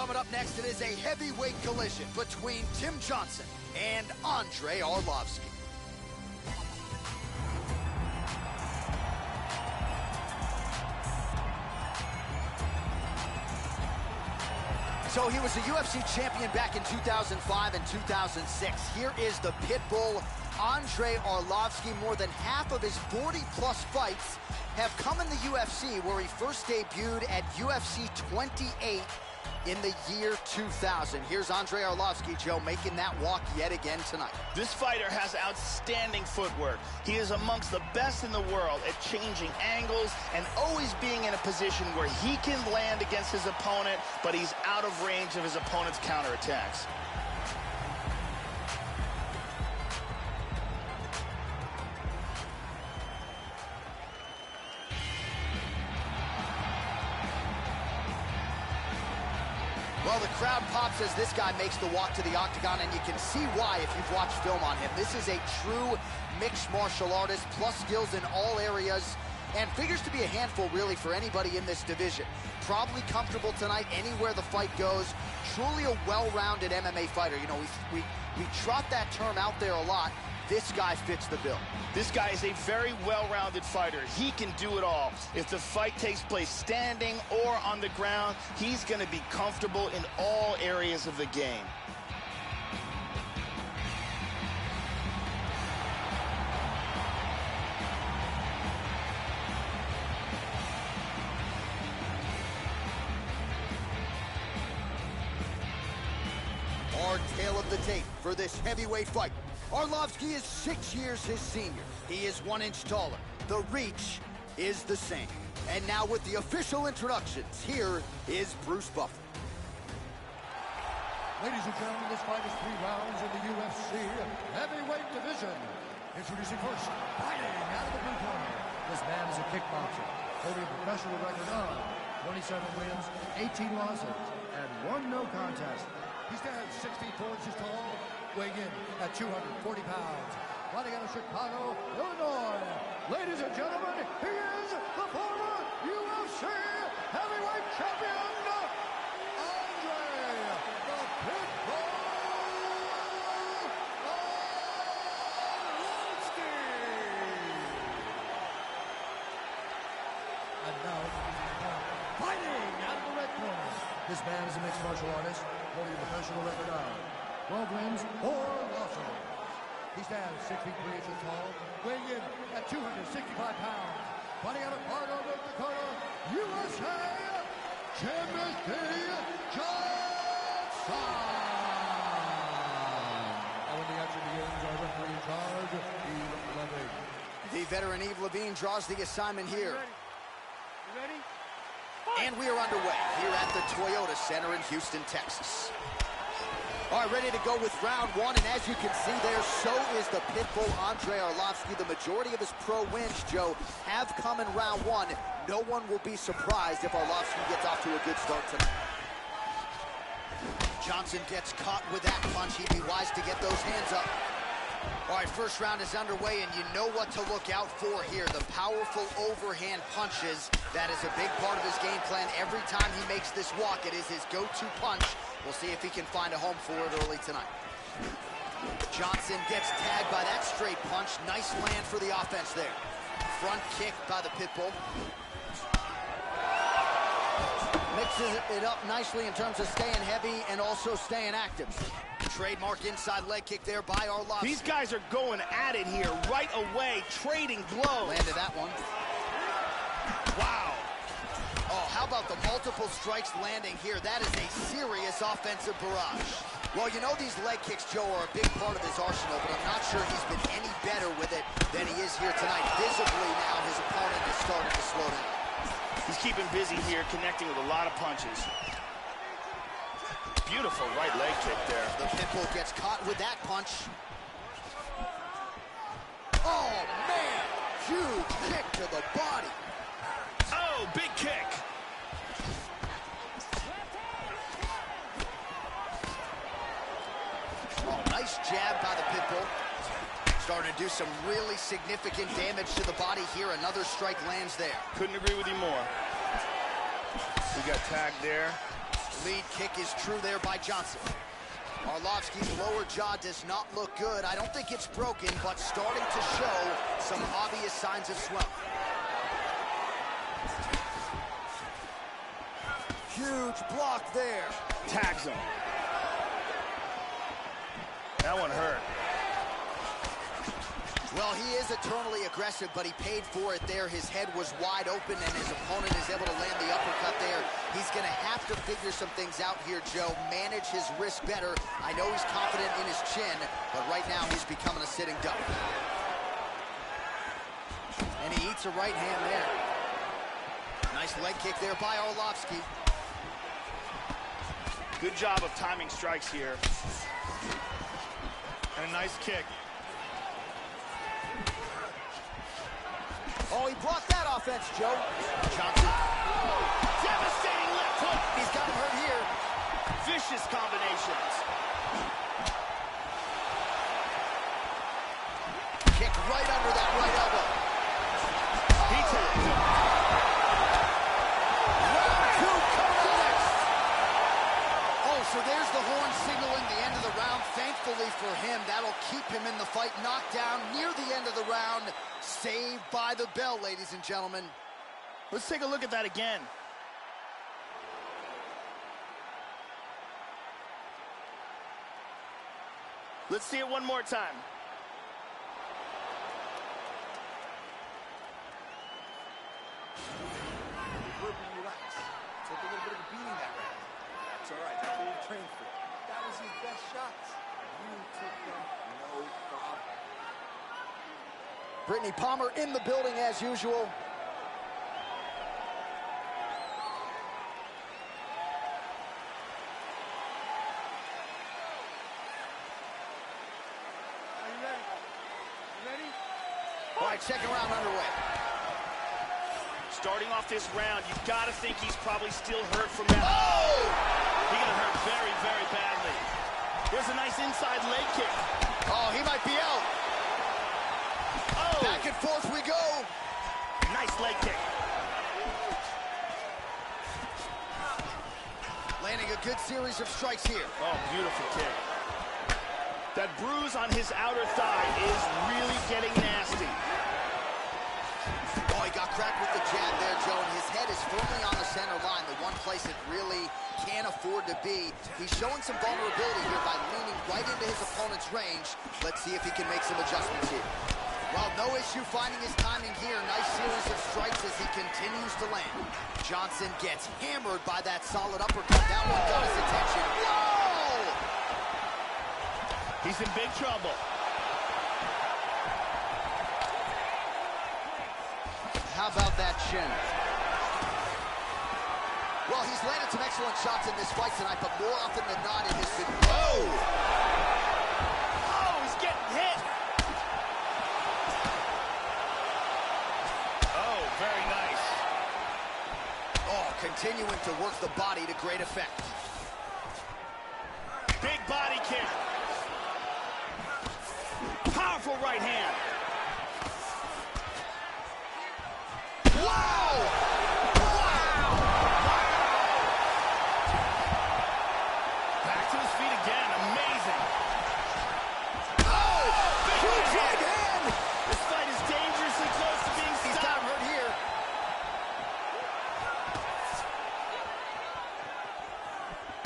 Coming up next, it is a heavyweight collision between Tim Johnson and Andrei Arlovski. So he was a UFC champion back in 2005 and 2006. Here is the Pitbull, Andrei Arlovski. More than half of his 40-plus fights have come in the UFC, where he first debuted at UFC 28 in the year 2000. Here's Andrei Arlovski, Joe, making that walk yet again tonight. This fighter has outstanding footwork. He is amongst the best in the world at changing angles and always being in a position where he can land against his opponent, but he's out of range of his opponent's counterattacks. Well, the crowd pops as this guy makes the walk to the octagon, and you can see why if you've watched film on him. This is a true mixed martial artist, plus skills in all areas, and figures to be a handful, really, for anybody in this division. Probably comfortable tonight anywhere the fight goes. Truly a well-rounded MMA fighter. You know, we trot that term out there a lot. This guy fits the bill. This guy is a very well-rounded fighter. He can do it all. If the fight takes place standing or on the ground, he's going to be comfortable in all areas of the game. Our tale of the tape for this heavyweight fight. Arlovski is 6 years his senior. He is 1 inch taller. The reach is the same. And now with the official introductions, here is Bruce Buffer. Ladies and gentlemen, this fight is 3 rounds in the UFC heavyweight division. Introducing first, fighting out of the blue corner. This man is a kickboxer, holding a professional record of 27 wins, 18 losses, and 1 no contest. He stands 6 feet 4 inches tall, weighing in at 240 pounds. Fighting out of Chicago, Illinois. Ladies and gentlemen, he is the former UFC heavyweight champion, Andrei the Pitbull Arlovski. And now, fighting out of the red corner. This man is a mixed martial artist, holding a professional record of 12 wins, 4 losses. He stands 6 feet 3 inches tall, weighing in at 265 pounds. Fighting out of Fargo, North Dakota, USA, Timothy Johnson. And when the action begins, our referee in charge, Eve Levine. The veteran Eve Levine draws the assignment here. You ready? And we are underway here at the Toyota Center in Houston, Texas. All right, ready to go with round 1, and as you can see there, so is the Pitbull Andrei Arlovski. The majority of his pro wins, Joe, have come in round 1. No one will be surprised if Arlovski gets off to a good start tonight. Johnson gets caught with that punch. He'd be wise to get those hands up. All right, first round is underway, and you know what to look out for here. The powerful overhand punches. That is a big part of his game plan. Every time he makes this walk, it is his go-to punch. We'll see if he can find a home for it early tonight. Johnson gets tagged by that straight punch. Nice land for the offense there. Front kick by the Pitbull. Mixes it up nicely in terms of staying heavy and also staying active. Trademark inside leg kick there by Arlovski. These guys are going at it here right away, trading blows. Landed that one. Wow. Oh, how about the multiple strikes landing here? That is a serious offensive barrage. Well, you know these leg kicks, Joe, are a big part of his arsenal, but I'm not sure he's been any better with it than he is here tonight. Visibly now, his opponent is starting to slow down. He's keeping busy here, connecting with a lot of punches. Beautiful right leg kick there. The Pitbull gets caught with that punch. Oh, man! Huge kick to the body. Oh, big kick. Oh, nice jab by the Pitbull. Starting to do some really significant damage to the body here. Another strike lands there. Couldn't agree with you more. We got tagged there. Lead kick is true there by Johnson. Arlovski's lower jaw does not look good. I don't think it's broken, but starting to show some obvious signs of swelling. Huge block there. Tags him. That one hurt. Well, he is eternally aggressive, but he paid for it there. His head was wide open, and his opponent is able to land the uppercut there. He's going to have to figure some things out here, Joe. Manage his wrist better. I know he's confident in his chin, but right now he's becoming a sitting duck. And he eats a right hand there. Nice leg kick there by Arlovski. Good job of timing strikes here. And a nice kick. Oh, he brought that offense, Joe. Johnson. Devastating left hook. He's got him hurt here. Vicious combinations. Kick right under that right elbow. He tags. Round two coming up next. Oh, so there's the horn signaling the end of the round. Thankfully for him, that'll keep him in the fight. Knocked down near the end of the round. Saved by the bell, ladies and gentlemen. Let's take a look at that again. Let's see it one more time. Relax. Took a little bit of a beating that round. That's all right. That's what he trained for. That was his best shots. You took them, no problem. Brittany Palmer in the building as usual. Are you ready? You ready? All right, second round underway. Starting off this round, you've got to think he's probably still hurt from that. Oh! He got hurt very, very badly. There's a nice inside leg kick. Oh, he might be out. Oh! Back and forth we go. Nice leg kick. Landing a good series of strikes here. Oh, beautiful kick. That bruise on his outer thigh is really getting nasty. Oh, he got cracked with the jab there, Joe, and his head is firmly on the center line, the one place it really can't afford to be. He's showing some vulnerability here by leaning right into his opponent's range. Let's see if he can make some adjustments here. Well, no issue finding his timing here. Nice series of strikes as he continues to land. Johnson gets hammered by that solid uppercut. That one got his attention. Whoa! He's in big trouble. How about that chin? Well, he's landed some excellent shots in this fight tonight, but more often than not, it has been... Oh! Oh, he's getting hit! Oh, very nice. Oh, continuing to work the body to great effect. Big body kick. Powerful right hand. Wow! Back to his feet again. Amazing. Oh! Huge right hand! This fight is dangerously close to being He's got stopped. him hurt here.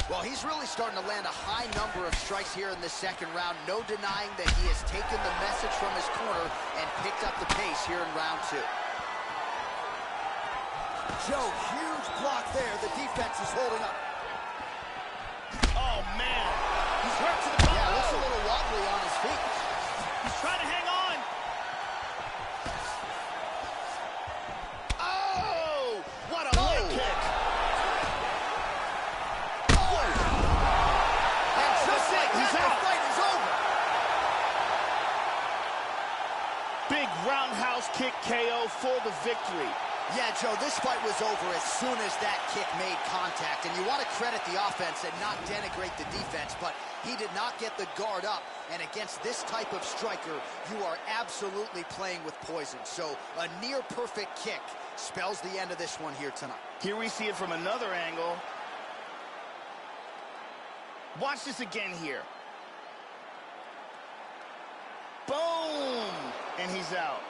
Well, he's really starting to land a high number of strikes here in the second round. No denying that he has taken the message from his corner and picked up the pace here in round two. Joe, huge block there. The defense is holding up. Oh, man. He's hurt to the bone. Yeah, looks a little wobbly on his feet. He's trying to hang on. Oh! What a leg kick. Oh! And just like that, the fight is over. Big roundhouse kick KO for the victory. Yeah, Joe, this fight was over as soon as that kick made contact. And you want to credit the offense and not denigrate the defense, but he did not get the guard up. And against this type of striker, you are absolutely playing with poison. So a near-perfect kick spells the end of this one here tonight. Here we see it from another angle. Watch this again here. Boom! And he's out.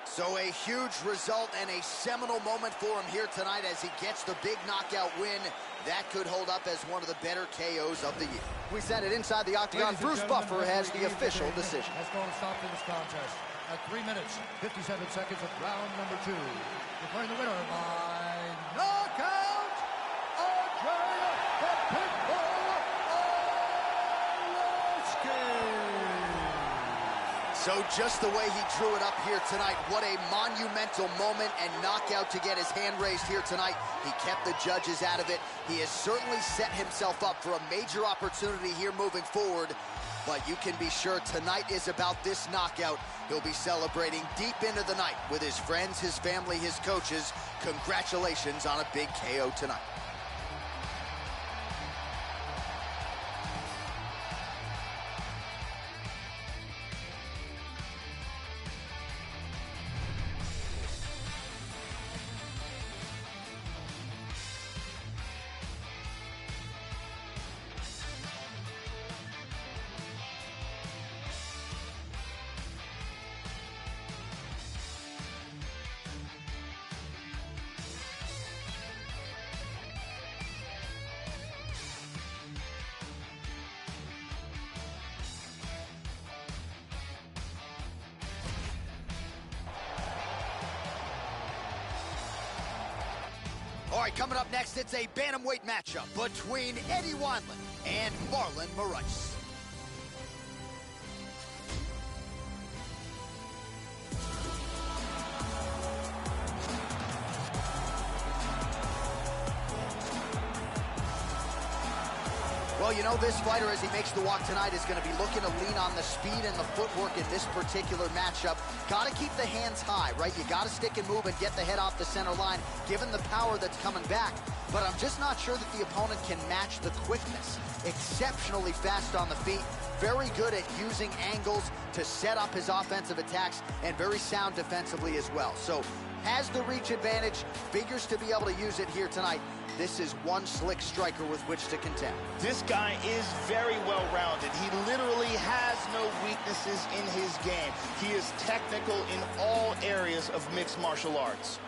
So a huge result and a seminal moment for him here tonight as he gets the big knockout win. That could hold up as one of the better KOs of the year. We send it inside the octagon. Bruce Buffer has the official decision. Has called a stop to this contest at 3 minutes, 57 seconds of round number 2. Declaring the winner by knockout, Andrei the Pitbull Arlovski. So just the way he drew it up here tonight, what a monumental moment and knockout to get his hand raised here tonight. He kept the judges out of it. He has certainly set himself up for a major opportunity here moving forward. But you can be sure tonight is about this knockout. He'll be celebrating deep into the night with his friends, his family, his coaches. Congratulations on a big KO tonight. All right, coming up next, it's a bantamweight matchup between Eddie Wineland and Marlon Moraes. Well, you know, this fighter, as he makes the walk tonight, is going to be looking to lean on the speed and the footwork in this particular matchup. Got to keep the hands high, right? You got to stick and move and get the head off the center line, given the power that's coming back. But I'm just not sure that the opponent can match the quickness. Exceptionally fast on the feet, very good at using angles to set up his offensive attacks, and very sound defensively as well. So has the reach advantage, figures to be able to use it here tonight. This is one slick striker with which to contend. This guy is very well-rounded. He literally has no weaknesses in his game. He is technical in all areas of mixed martial arts.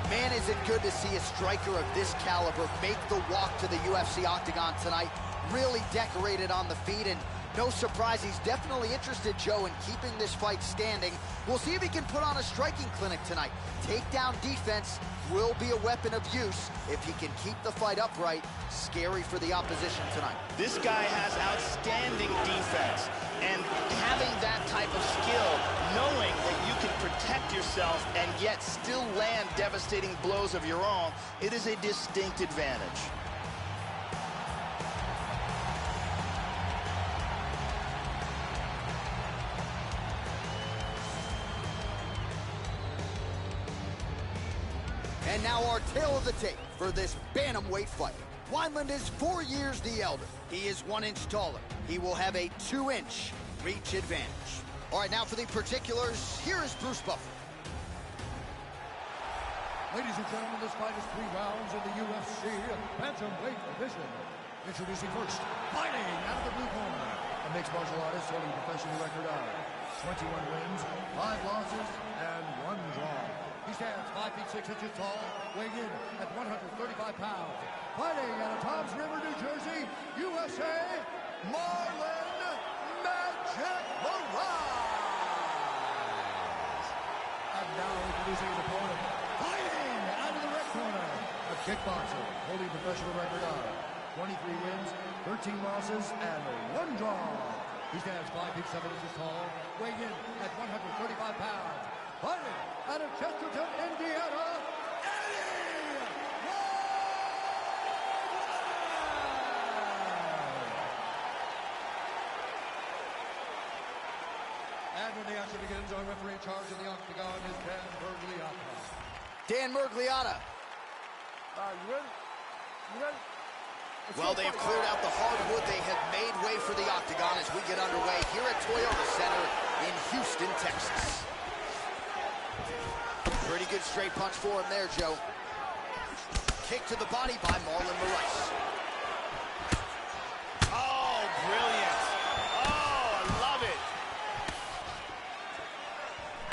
Man, is it good to see a striker of this caliber make the walk to the UFC octagon tonight. Really decorated on the feet, and no surprise, he's definitely interested, Joe, in keeping this fight standing. We'll see if he can put on a striking clinic tonight. Takedown defense will be a weapon of use if he can keep the fight upright. Scary for the opposition tonight. This guy has outstanding defense, and having that type of skill, knowing that you can protect yourself and yet still land devastating blows of your own, it is a distinct advantage. And now our tale of the tape for this bantamweight fight. Wineland is 4 years the elder. He is 1 inch taller. He will have a 2-inch reach advantage. All right, now for the particulars, here is Bruce Buffer. Ladies and gentlemen, this fight is 3 rounds in the UFC bantamweight division. Introducing first, fighting out of the blue corner, a mixed martial artist holding a professional record of 21 wins, 5 losses, and 1 draw. He stands 5 feet 6 inches tall, weighing in at 135 pounds. Fighting out of Toms River, New Jersey, USA, Marlon Magic Moraes. And now introducing his opponent, fighting out of the red corner, a kickboxer holding a professional record of 23 wins, 13 losses, and 1 draw. He stands 5 feet 7 inches tall, weighing in at 135 pounds. Fighting out of Chesterton, Indiana, Eddie Wineland. And when the action begins, our referee in charge of the octagon is Dan Bergliata. Dan Bergliata. You ready? You ready? Well, they've cleared out the hardwood. They have made way for the octagon. Octagon as we get underway here at Toyota Center in Houston, Texas. Pretty good straight punch for him there, Joe. Kick to the body by Marlon Moraes. Oh, brilliant. Oh, I love it.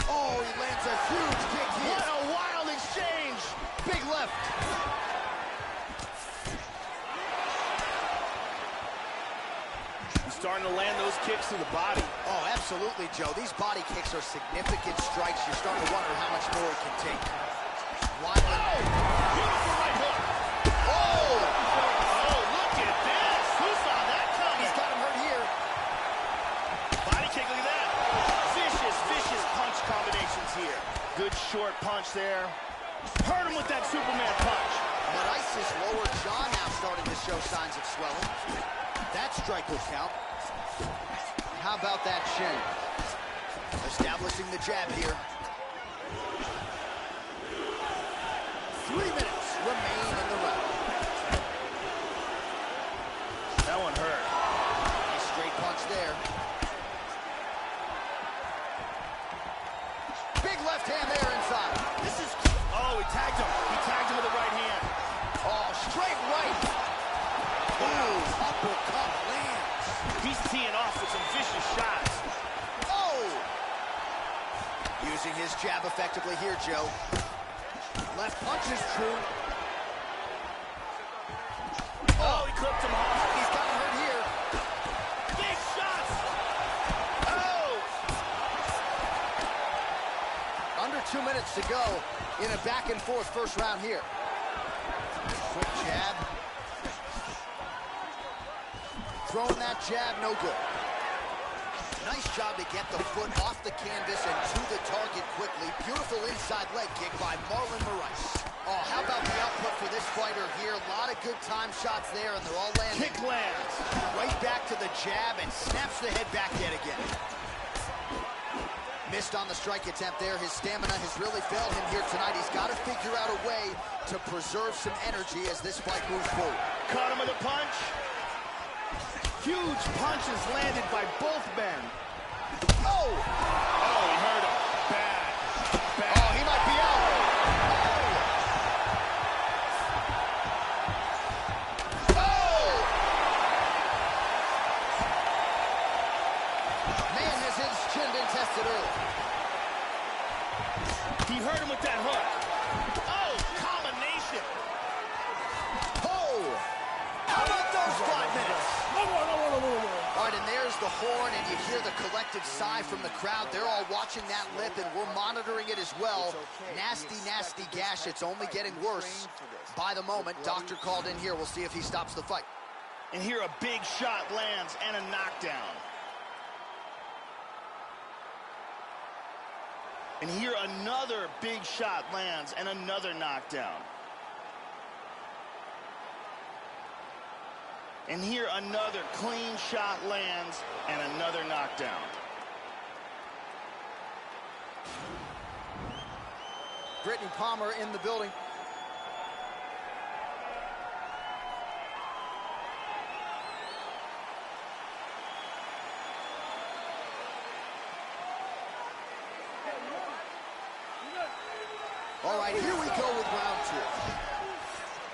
Oh, he lands a huge kick here. What a wild exchange. Big left. He's starting to land those kicks to the body. Oh, absolutely, Joe. These body kicks are significant strikes. You're starting to wonder how much more he can take. Wineland. Oh, beautiful right hook. Oh! Oh, look at this. Who saw that coming? He's got him hurt here. Body kick, look at that. Vicious punch combinations here. Good short punch there. Hurt him with that Superman punch. Moraes' lower jaw now starting to show signs of swelling. That strike will count. How about that shin? Establishing the jab here. 3 minutes remain in the round. That one hurt. Nice straight punch there. Big left hand there inside. This is... Oh, he tagged him. He tagged him with the right hand. Oh, straight right. Ooh, uppercut lands. He's teeing off with some vicious shots. Oh! Using his jab effectively here, Joe. Left punch is true. Oh, he clipped him hard. He's got him hurt here. Big shots. Oh! Under 2 minutes to go in a back-and-forth first round here. Quick jab. Throwing that jab, no good. Nice job to get the foot off the canvas and to the target quickly. Beautiful inside leg kick by Marlon Moraes. Oh, how about the output for this fighter here? A lot of good time shots there, and they're all landing. Kick lands. Right back to the jab and snaps the head back yet again. Missed on the strike attempt there. His stamina has really failed him here tonight. He's got to figure out a way to preserve some energy as this fight moves forward. Caught him with a punch. Huge punches landed by both men. Oh! Oh, he hurt him. Bad. Oh, he might be out. Oh! Man, has his chin been tested early. He hurt him with that hook. Oh, combination. Oh! How about those 5 minutes? All right, and there's the horn, and you hear the collective sigh from the crowd. They're all watching that lip, and we're monitoring it as well. Nasty, nasty gash. It's only getting worse by the moment. Doctor called in here. We'll see if he stops the fight. And here a big shot lands and a knockdown. And here another big shot lands and another knockdown. And here another clean shot lands and another knockdown. Brittany Palmer in the building. All right, here we go with round 2.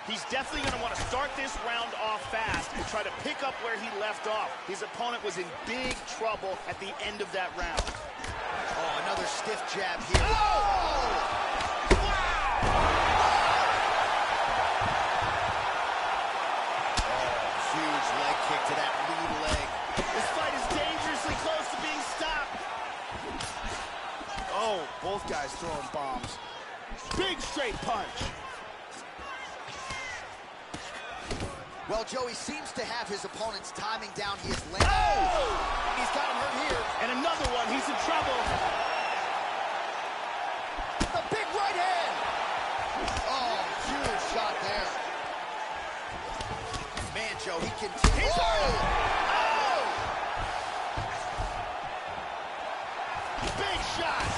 He's definitely going to want to start this round off fast and try to pick up where he left off. His opponent was in big trouble at the end of that round. Oh, another stiff jab here. Oh! Wow! Oh, huge leg kick to that lead leg. This fight is dangerously close to being stopped. Oh, both guys throwing bombs. Big straight punch. Well, Joey seems to have his opponent's timing down. He is landing. Oh! He's got him hurt here. And another one. He's in trouble. The big right hand. Oh, huge shot there. Man, Joe, he continues. He's hurt. Oh! Big shot.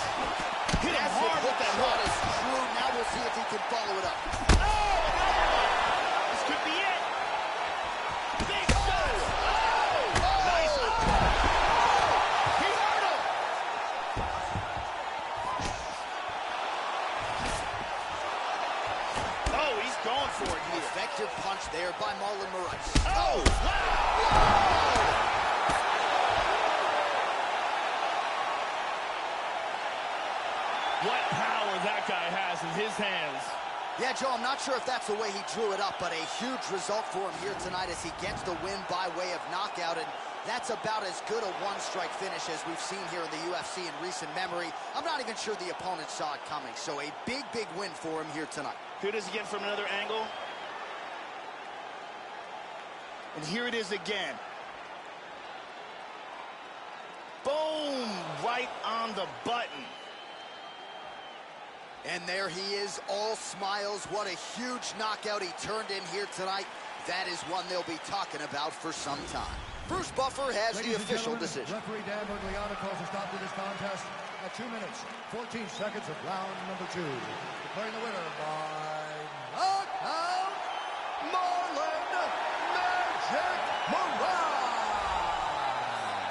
Hit him hard with that shot hook. is true. Now we'll see if he can follow it up. Oh, another one. This could be it. Big shot. Oh! Nice. Oh! guy has in his hands. Yeah, Joe, I'm not sure if that's the way he drew it up, but a huge result for him here tonight as he gets the win by way of knockout, and that's about as good a one-strike finish as we've seen here in the UFC in recent memory. I'm not even sure the opponent saw it coming, so a big, big win for him here tonight. Here it is again from another angle. And here it is again. Boom! Right on the button. And there he is, all smiles. What a huge knockout he turned in here tonight. That is one they'll be talking about for some time. Bruce Buffer has the official decision. Referee Dan Bergliano calls a stop to this contest at 2 minutes, 14 seconds of round number 2. Declaring the winner by knockout, Marlon Magic Moraes.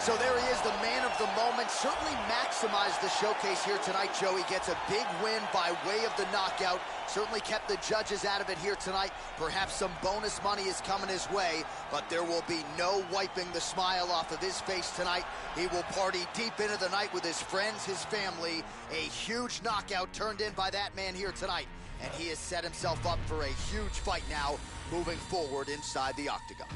So there he is, the man of the moment. Certainly maximized the showcase here tonight, Joe. He gets a big win by way of the knockout. Certainly kept the judges out of it here tonight. Perhaps some bonus money is coming his way, but there will be no wiping the smile off of his face tonight. He will party deep into the night with his friends, his family. A huge knockout turned in by that man here tonight, and he has set himself up for a huge fight now moving forward inside the octagon.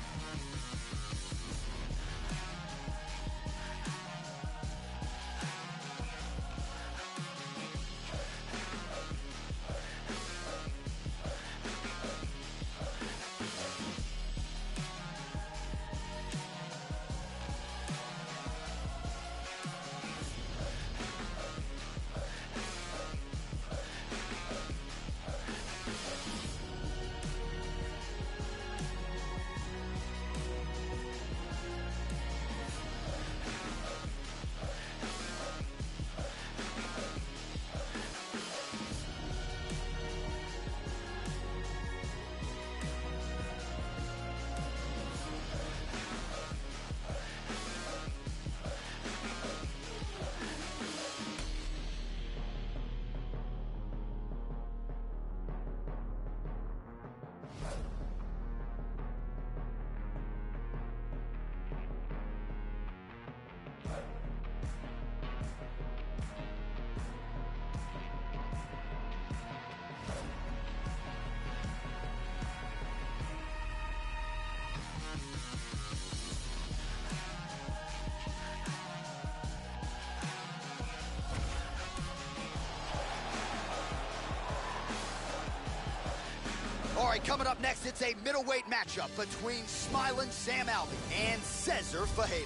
All right, coming up next, it's a middleweight matchup between smiling Sam Alvey and Cezar Ferreira.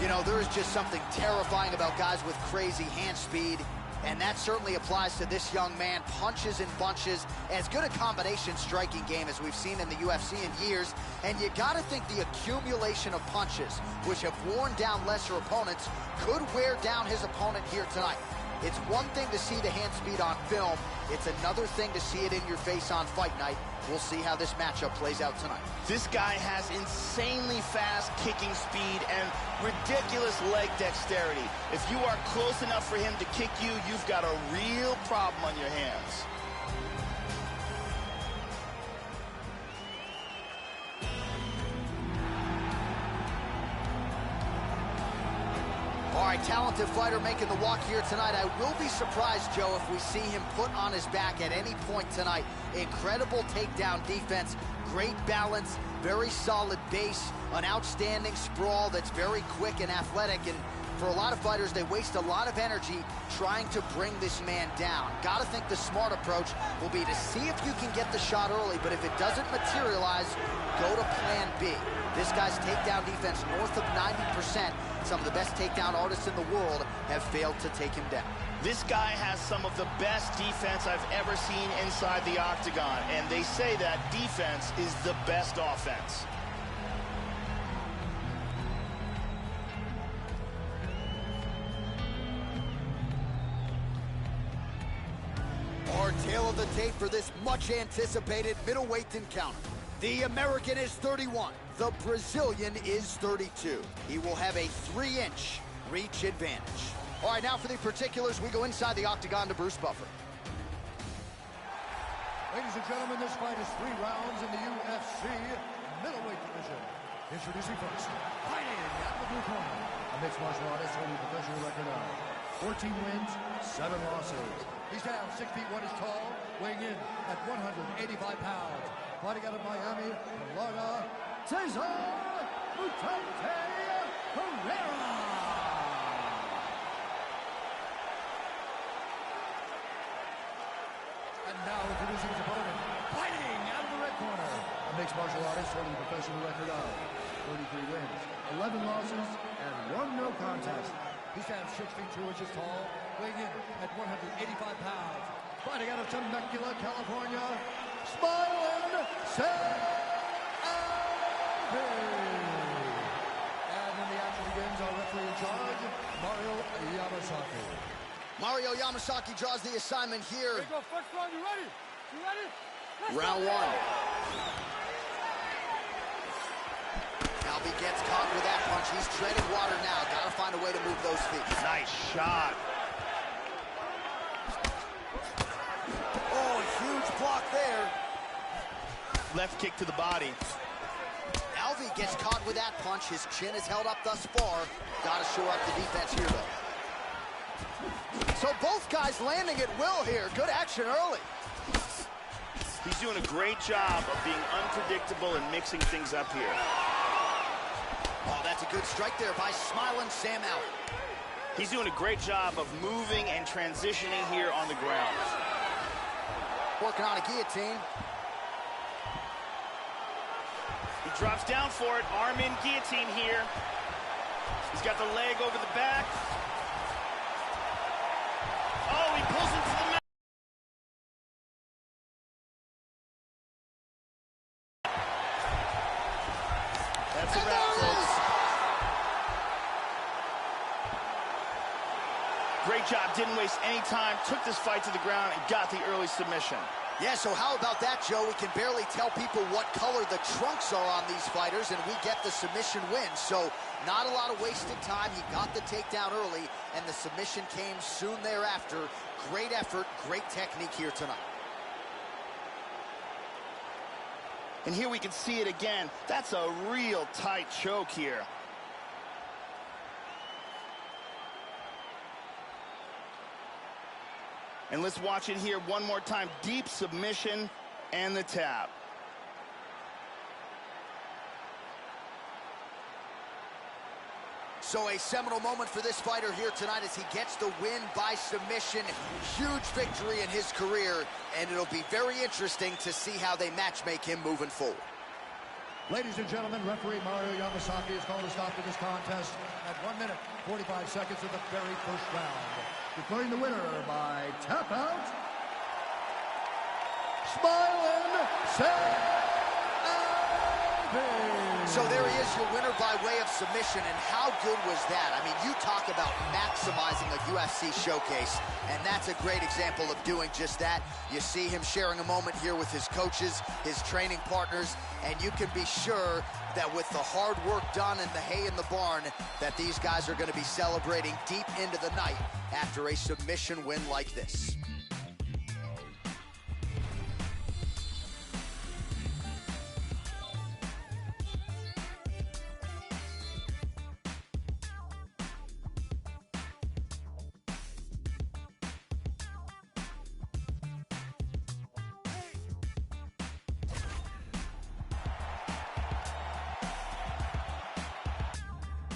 You know, there is just something terrifying about guys with crazy hand speed, and that certainly applies to this young man. Punches in bunches, as good a combination striking game as we've seen in the UFC in years, and you gotta think the accumulation of punches, which have worn down lesser opponents, could wear down his opponent here tonight. It's one thing to see the hand speed on film, it's another thing to see it in your face on fight night. We'll see how this matchup plays out tonight. This guy has insanely fast kicking speed and ridiculous leg dexterity. If you are close enough for him to kick you, you've got a real problem on your hands. All right, talented fighter making the walk here tonight. I will be surprised, Joe, if we see him put on his back at any point tonight. Incredible takedown defense, great balance, very solid base, an outstanding sprawl that's very quick and athletic. And for a lot of fighters, they waste a lot of energy trying to bring this man down. Gotta think the smart approach will be to see if you can get the shot early, but if it doesn't materialize, go to plan B. This guy's takedown defense north of 90%. Some of the best takedown artists in the world have failed to take him down. This guy has some of the best defense I've ever seen inside the octagon, and they say that defense is the best offense. Our tale of the tape for this much-anticipated middleweight encounter. The American is 31. The Brazilian is 32. He will have a 3-inch reach advantage. All right, now for the particulars, we go inside the octagon to Bruce Buffer. Ladies and gentlemen, this fight is 3 rounds in the UFC middleweight division. Introducing first, fighting out of the blue corner, a mixed martial artist holding a professional record of 14 wins, 7 losses. He's down 6 feet 1 inch tall, weighing in at 185 pounds. Fighting out of Miami, Florida, Cezar Ferreira. And now introducing his opponent, fighting out of the red corner, a mixed martial artist holding a professional record of 33 wins, 11 losses, and 1 no contest. He stands 6 feet 2 inches tall, weighing in at 185 pounds. Fighting out of Temecula, California, Smolka. And when the action begins, our referee in charge, Mario Yamasaki draws the assignment here. Go first round, you ready? You ready? Round 1. Alvey gets caught with that punch. He's treading water now. Gotta find a way to move those feet. Nice shot. Oh, huge block there. Left kick to the body. Alvey gets caught with that punch. His chin is held up thus far. Gotta shore up the defense here, though. So both guys landing at will here. Good action early. He's doing a great job of being unpredictable and mixing things up here. Oh, that's a good strike there by smiling Sam Allen. He's doing a great job of moving and transitioning here on the ground. Working on a guillotine. He drops down for it. Arm in guillotine here. He's got the leg over the back. Oh, he pulls him to the mat. That's a wrap, folks. Great job, didn't waste any time, took this fight to the ground and got the early submission. Yeah, so how about that, Joe? We can barely tell people what color the trunks are on these fighters, and we get the submission win. So not a lot of wasted time. He got the takedown early, and the submission came soon thereafter. Great effort, great technique here tonight. And here we can see it again. That's a real tight choke here. And let's watch it here one more time. Deep submission and the tap. So a seminal moment for this fighter here tonight as he gets the win by submission. Huge victory in his career, and it'll be very interesting to see how they match-make him moving forward. Ladies and gentlemen, referee Mario Yamasaki has called a stop to this contest at 1 minute, 45 seconds of the very first round. Declaring the winner by tap out, Smolka. So there he is, your winner by way of submission, and how good was that? I mean, you talk about maximizing a UFC showcase, and that's a great example of doing just that. You see him sharing a moment here with his coaches, his training partners, and you can be sure that with the hard work done and the hay in the barn, that these guys are going to be celebrating deep into the night after a submission win like this.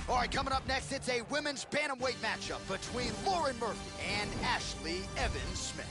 All right, coming up next, it's a women's bantamweight matchup between Lauren Murphy and Ashlee Evans-Smith.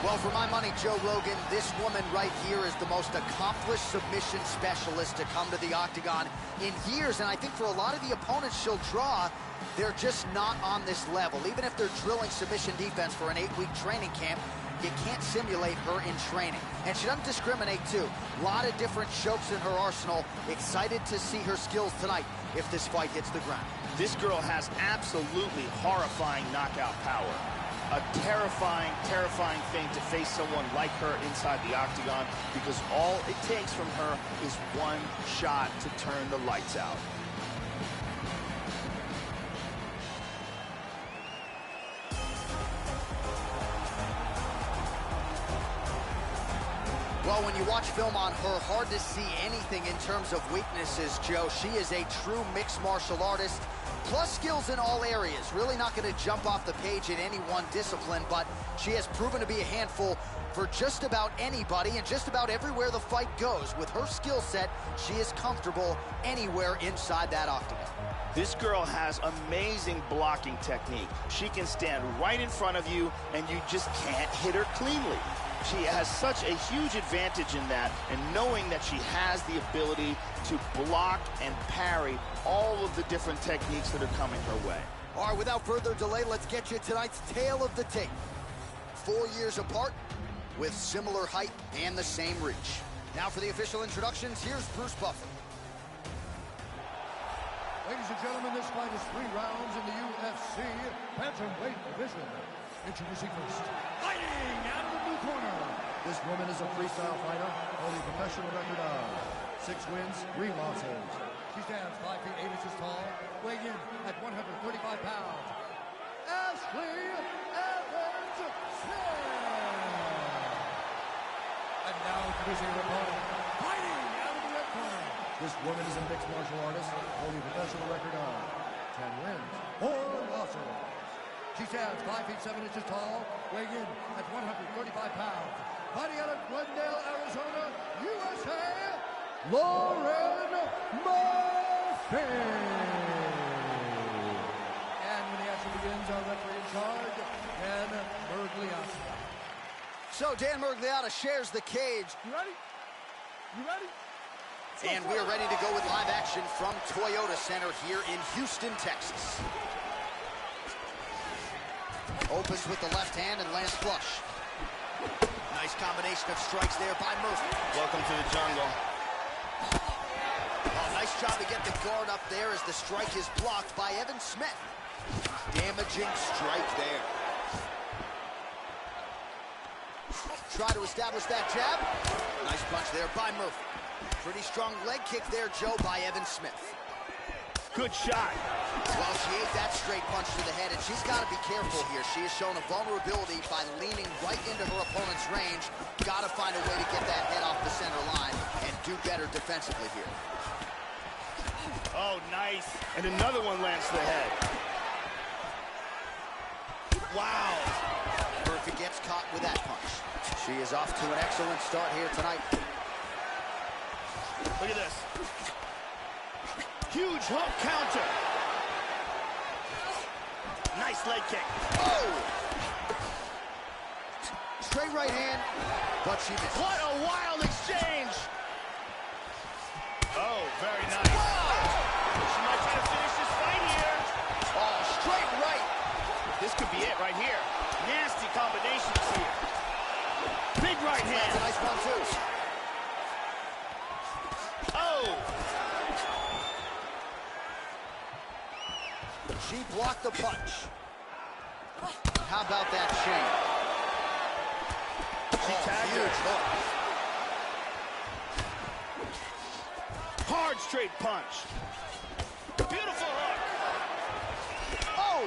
Well, for my money, Joe Rogan, this woman right here is the most accomplished submission specialist to come to the octagon in years. And I think for a lot of the opponents she'll draw, they're just not on this level. Even if they're drilling submission defense for an 8-week training camp, you can't simulate her in training. And she doesn't discriminate, too. A lot of different chokes in her arsenal. Excited to see her skills tonight if this fight hits the ground. This girl has absolutely horrifying knockout power. a terrifying, terrifying thing to face someone like her inside the octagon, because all it takes from her is one shot to turn the lights out. Well, when you watch film on her, hard to see anything in terms of weaknesses, Joe. She is a true mixed martial artist, plus skills in all areas. Really not going to jump off the page in any one discipline, but she has proven to be a handful for just about anybody and just about everywhere the fight goes. With her skill set, she is comfortable anywhere inside that octagon. This girl has amazing blocking technique. She can stand right in front of you, and you just can't hit her cleanly. She has such a huge advantage in that, and knowing that she has the ability to block and parry all of the different techniques that are coming her way. All right, without further delay, let's get you tonight's tale of the tape. 4 years apart, with similar height and the same reach. Now for the official introductions, here's Bruce Buffer. Ladies and gentlemen, this fight is 3 rounds in the UFC bantamweight division. Introducing first, fighting out of the blue corner. This woman is a freestyle fighter, holding a professional record of 6 wins, 3 losses. She stands 5 feet 8 inches tall, weighing in at 135 pounds. Ashlee Smith. And now introducing her opponent, fighting out of the red corner. This woman is a mixed martial artist, holding a professional record of 10 wins, 4 losses. She stands 5 feet 7 inches tall, weighing in at 135 pounds. Fighting out of Glendale, Arizona, USA, Lauren Murphy. And when the action begins, our referee in charge, Dan Mergliotta. So Dan Mergliotta shares the cage. You ready? You ready? And we're ready to go with live action from Toyota Center here in Houston, Texas. Opens with the left hand and lands flush. Nice combination of strikes there by Murphy. Welcome to the jungle. Oh, nice job to get the guard up there as the strike is blocked by Evan Smith. Damaging strike there. Try to establish that jab. Nice punch there by Murphy. Pretty strong leg kick there, Joe, by Evan Smith. Good shot. Well, she ate that straight punch to the head, and she's got to be careful here. She has shown a vulnerability by leaning right into her opponent's range. Got to find a way to get that head off the center line and do better defensively here. Oh, nice. And another one lands to the head. Wow. Murphy gets caught with that punch. She is off to an excellent start here tonight. Look at this. Huge hook counter. Nice leg kick. Oh! Straight right hand, but she missed. What a wild exchange. Oh, very nice. Wow! She might try to finish this fight here. Oh, straight right. This could be it right here. Nasty combinations here. Big right hand. That's a nice one, too. Oh! She blocked the punch. How about that chain? She tagged huge her. hook. Hard straight punch. Beautiful hook. Oh!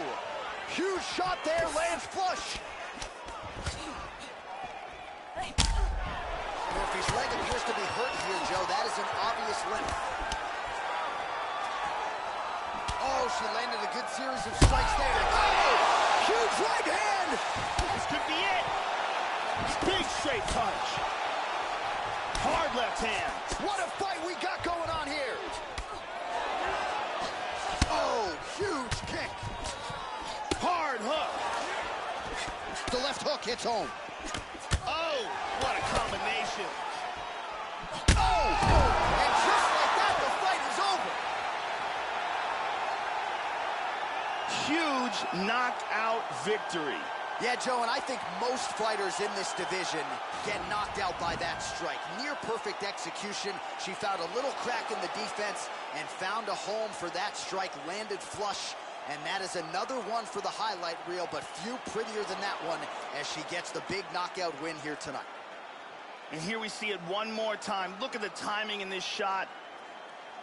Huge shot there, lands flush. Murphy's leg appears to be hurt here, Joe. That is an obvious limp. Oh, she landed a good series of strikes there. Oh! Huge right hand! This could be it. Big straight punch. Hard left hand. What a fight we got going on here! Oh, huge kick. Hard hook. The left hook hits home. Oh, what a combination. Oh! And just like that, the fight is over. Huge knockout victory. Yeah, Joe, and I think most fighters in this division get knocked out by that strike. Near perfect execution. She found a little crack in the defense and found a home for that strike. Landed flush And that is another one for the highlight reel, but few prettier than that one as she gets the big knockout win here tonight. And here we see it one more time. Look at the timing in this shot.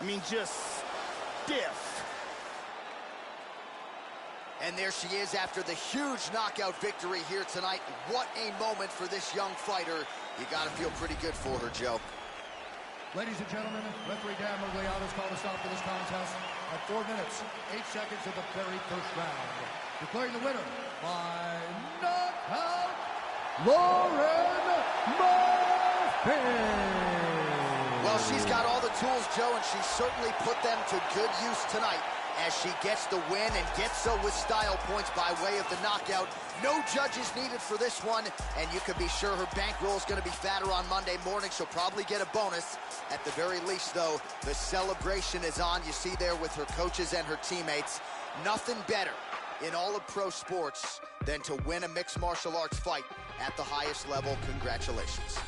I mean, just stiff. And there she is after the huge knockout victory here tonight. What a moment for this young fighter. You got to feel pretty good for her, Joe. Ladies and gentlemen, referee Dan Mergliano has called a stop to this contest at 4 minutes, 8 seconds of the very first round. Declaring the winner by knockout, Lauren Murphy. Well, she's got all the tools, Joe, and she certainly put them to good use tonight as she gets the win and gets so with style points by way of the knockout. No judges needed for this one, and you can be sure her bankroll is going to be fatter on Monday morning. She'll probably get a bonus. At the very least, though, the celebration is on. You see there with her coaches and her teammates. Nothing better in all of pro sports than to win a mixed martial arts fight at the highest level. Congratulations.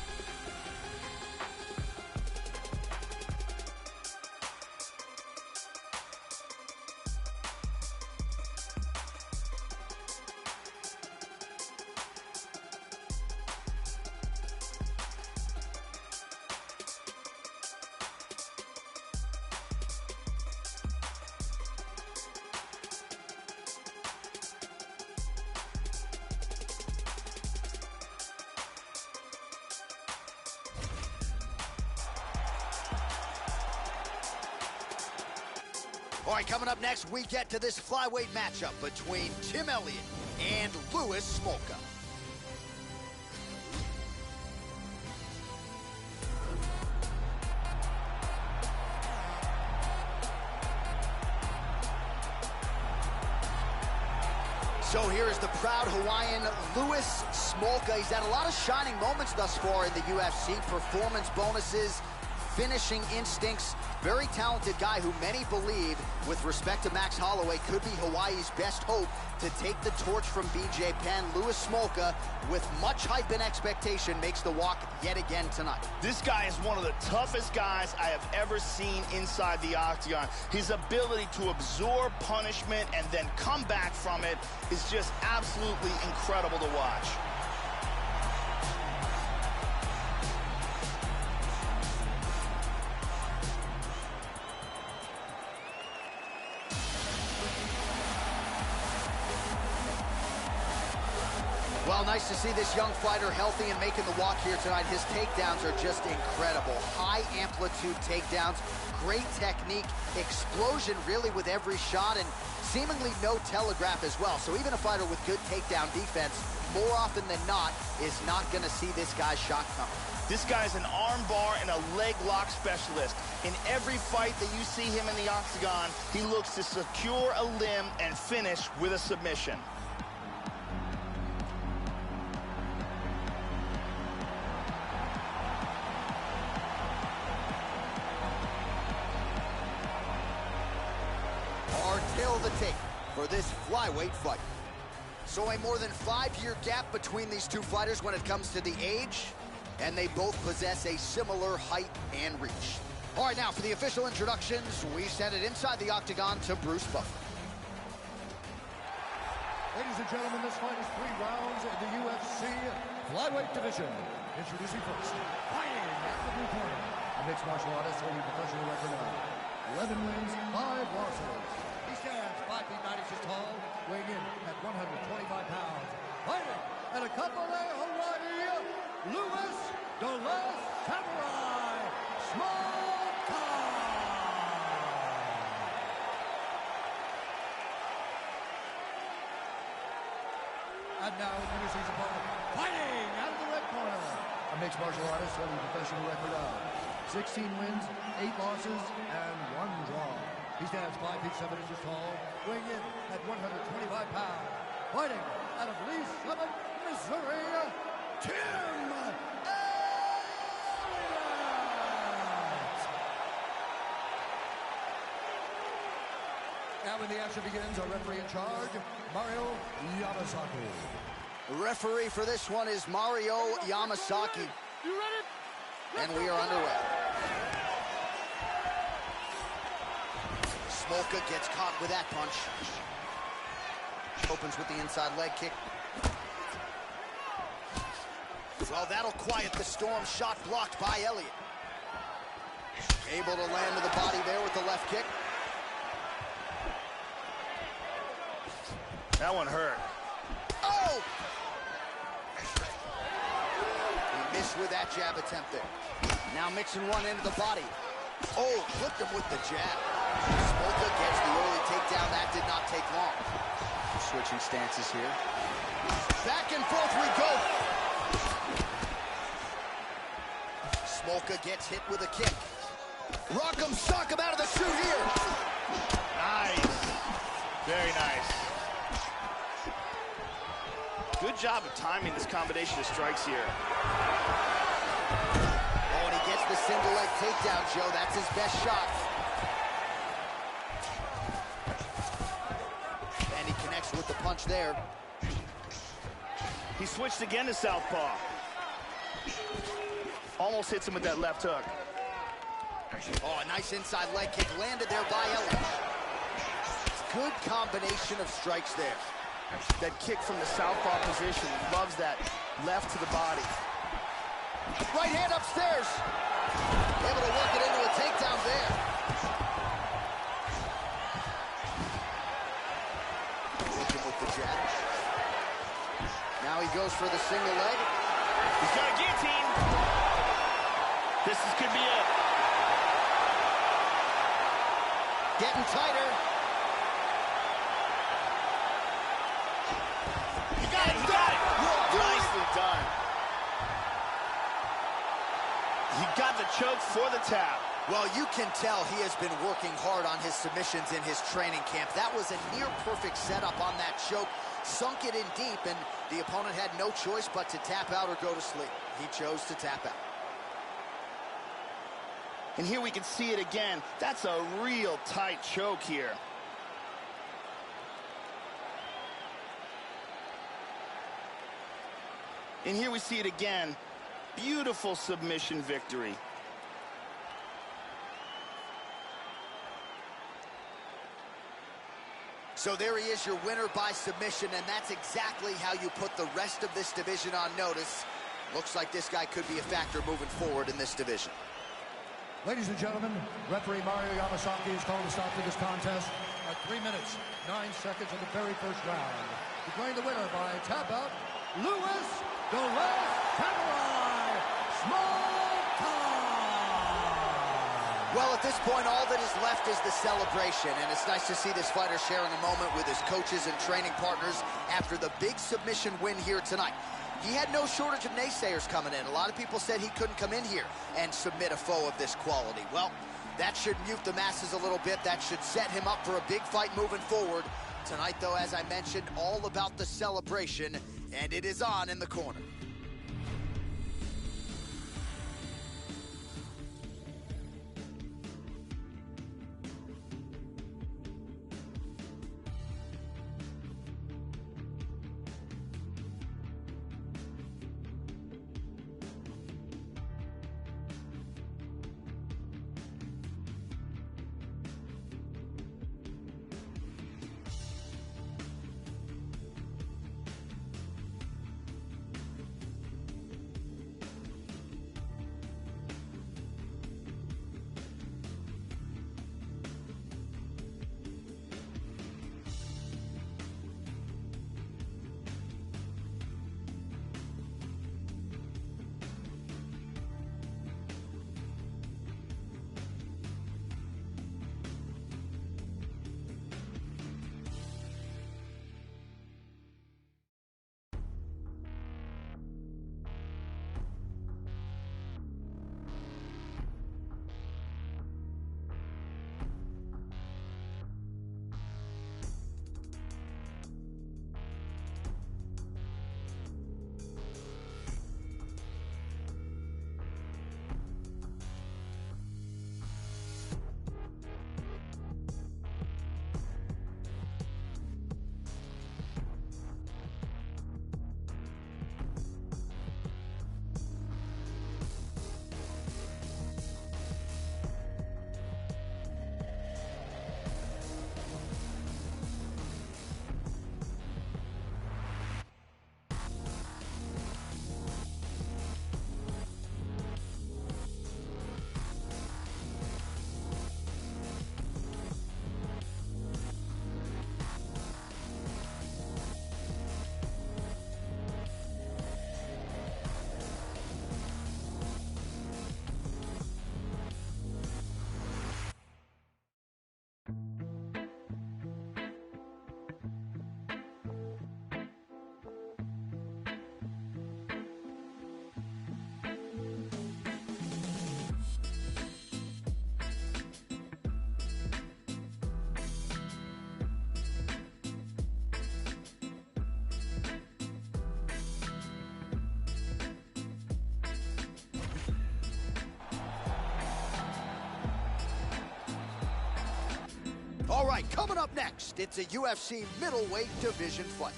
All right, coming up next, we get to this flyweight matchup between Tim Elliott and Louis Smolka. So here is the proud Hawaiian Louis Smolka. He's had a lot of shining moments thus far in the UFC. Performance bonuses, finishing instincts. Very talented guy who many believe, with respect to Max Holloway, could be Hawaii's best hope to take the torch from BJ Penn. Louis Smolka, with much hype and expectation, makes the walk yet again tonight. This guy is one of the toughest guys I have ever seen inside the octagon. His ability to absorb punishment and then come back from it is just absolutely incredible to watch. Well, nice to see this young fighter healthy and making the walk here tonight. His takedowns are just incredible. High amplitude takedowns, great technique, explosion really with every shot, and seemingly no telegraph as well. So even a fighter with good takedown defense, more often than not, is not going to see this guy's shot coming. This guy's an arm bar and a leg lock specialist. In every fight that you see him in the octagon, he looks to secure a limb and finish with a submission. The tape for this flyweight fight. So a more than 5-year gap between these two fighters when it comes to the age, and they both possess a similar height and reach. All right, now for the official introductions, we send it inside the octagon to Bruce Buffer. Ladies and gentlemen, this fight is 3 rounds in the UFC flyweight division. Introducing first, fighting at the blue corner, a mixed martial artist holding professional record of 11 wins, 5 losses. He stands 5 feet 9 inches tall, weighing in at 125 pounds. Fighting at a Caraway, Hawaii, Louis the Last Samurai Smolka. And now introducing his opponent, fighting out of the red corner, a mixed martial artist holding a professional record of 16 wins, 8 losses, and 1 draw. He stands 5 feet 7 inches tall, weighing in at 125 pounds. Fighting out of Lee Summit, Missouri, Tim Elliott. Now when the action begins, our referee in charge, Mario Yamasaki. The referee for this one is Mario Yamasaki. You ready? And we are underway. Smolka gets caught with that punch. Opens with the inside leg kick. Well, that'll quiet the storm. Shot blocked by Elliott. Able to land to the body there with the left kick. That one hurt. Oh! He missed with that jab attempt there. Now mixing one into the body. Oh, flipped him with the jab. Smolka gets the early takedown. That did not take long. Switching stances here. Back and forth we go. Smolka gets hit with a kick. Rock'em sock him out of the chute here. Nice. Very nice. Good job of timing this combination of strikes here. Oh, and he gets the single leg takedown, Joe. That's his best shot. And he connects with the punch there. He switched again to southpaw. Almost hits him with that left hook. Oh, a nice inside leg kick landed there by Elliott. Good combination of strikes there. That kick from the southpaw position, loves that left to the body. Right hand upstairs. Able to work it into a takedown there. Looking with the jab. Now he goes for the single leg. He's got a guillotine. Could be it. Getting tighter. He got it. Nicely done. He got the choke for the tap. Well, you can tell he has been working hard on his submissions in his training camp. That was a near-perfect setup on that choke. Sunk it in deep, and the opponent had no choice but to tap out or go to sleep. He chose to tap out. And here we can see it again. That's a real tight choke here. And here we see it again. Beautiful submission victory. So there he is, your winner by submission, and that's exactly how you put the rest of this division on notice. Looks like this guy could be a factor moving forward in this division. Ladies and gentlemen, referee Mario Yamasaki has called a stop to this contest at 3 minutes, 9 seconds of the very first round. Declaring the winner by tap out, Louis Caraway, Smolka! Well, at this point, all that is left is the celebration, and it's nice to see this fighter sharing a moment with his coaches and training partners after the big submission win here tonight. He had no shortage of naysayers coming in. A lot of people said he couldn't come in here and submit a foe of this quality. Well, that should mute the masses a little bit. That should set him up for a big fight moving forward. Tonight, though, as I mentioned, all about the celebration, and it is on in the corner. All right, coming up next, it's a UFC middleweight division fight.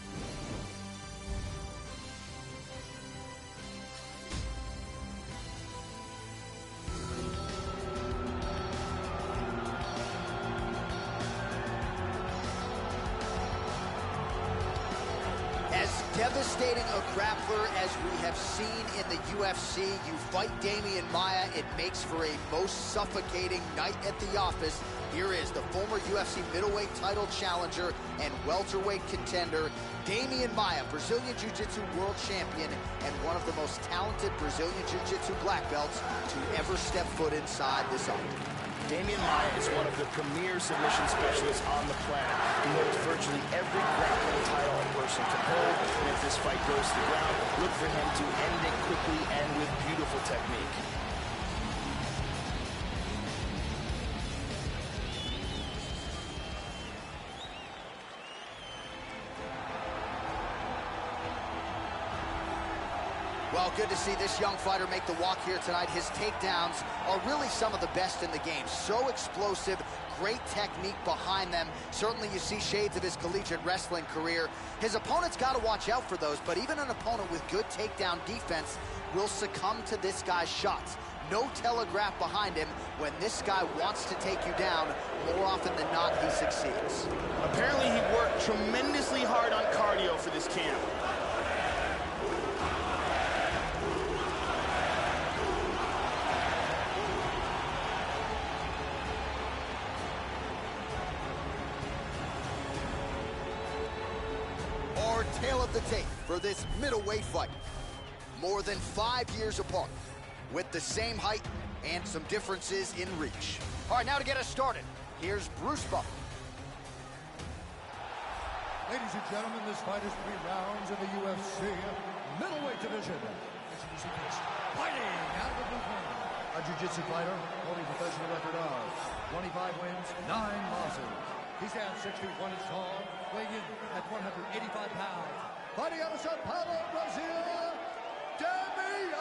As devastating a grappler as we have seen in the UFC, you fight Demian Maia, it makes for a most suffocating night at the office. Here is the former UFC middleweight title challenger and welterweight contender, Demian Maia, Brazilian Jiu-Jitsu world champion and one of the most talented Brazilian Jiu-Jitsu black belts to ever step foot inside this octagon. Demian Maia is one of the premier submission specialists on the planet. He holds virtually every grappling title a person can hold, and if this fight goes to the ground, look for him to end it quickly and with beautiful technique. Well, good to see this young fighter make the walk here tonight. His takedowns are really some of the best in the game. So explosive, great technique behind them. Certainly you see shades of his collegiate wrestling career. His opponent's got to watch out for those, but even an opponent with good takedown defense will succumb to this guy's shots. No telegraph behind him. When this guy wants to take you down, more often than not, he succeeds. Apparently he worked tremendously hard on cardio for this camp. Tail of the tape for this middleweight fight. More than 5 years apart, with the same height and some differences in reach. All right, now to get us started, here's Bruce Buffer. Ladies and gentlemen, this fight is 3 rounds in the UFC middleweight division. Introducing first, fighting out of the blue corner, a jiu-jitsu fighter holding a professional record of 25 wins, 9 losses. He stands 6 feet 1 inch tall, weighing in at 185 pounds. Fighting out of Sao Paulo, Brazil, Demian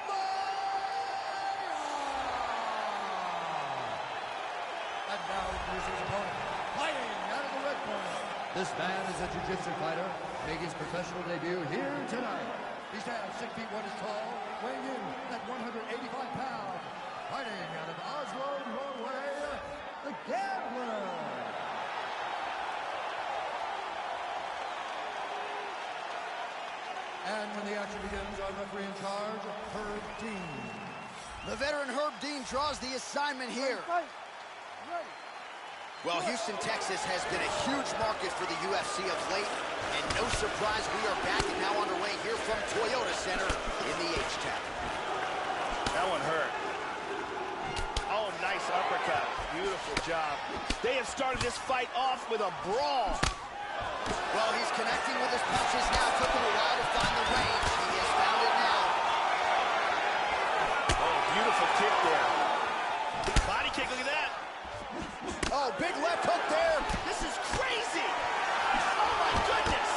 Maia! And now introducing his opponent, fighting out of the red corner. This man is a jiu-jitsu fighter, making his professional debut here tonight. He stands 6 feet 1 inch tall, weighing in at 185 pounds. Fighting out of Oslo, Norway, the Gambler. And when the action begins, our referee in charge, Herb Dean. The veteran Herb Dean draws the assignment here. Well, Houston, Texas has been a huge market for the UFC of late, and no surprise we are back and now underway here from Toyota Center in the H-Town. That one hurt. Oh, nice uppercut. Beautiful job. They have started this fight off with a brawl. Well, he's connecting with his punches now. Took him a while to find the range. He has found it now. Oh, beautiful kick there. Body kick, look at that. Oh, big left hook there. This is crazy. Oh, my goodness.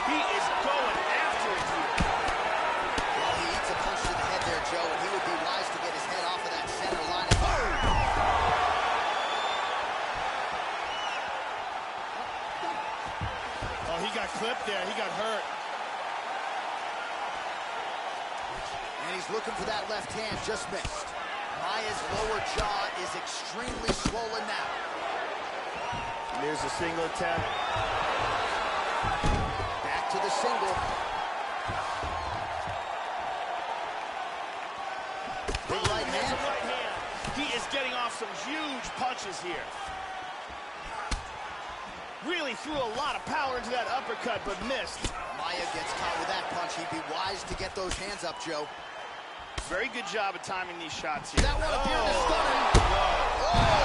He is going after it here. Well, he eats a punch to the head there, Joe, and he would be wise to get his head off of that center line. Oh, he got clipped there. He got hurt. And he's looking for that left hand, just missed. Maia's lower jaw is extremely swollen now. There's a single attempt. Back to the single. Big right hand. Right hand. He is getting off some huge punches here. Really threw a lot of power into that uppercut, but missed. Maia gets caught with that punch. He'd be wise to get those hands up, Joe. Very good job of timing these shots here. That one appeared to stun him. Oh!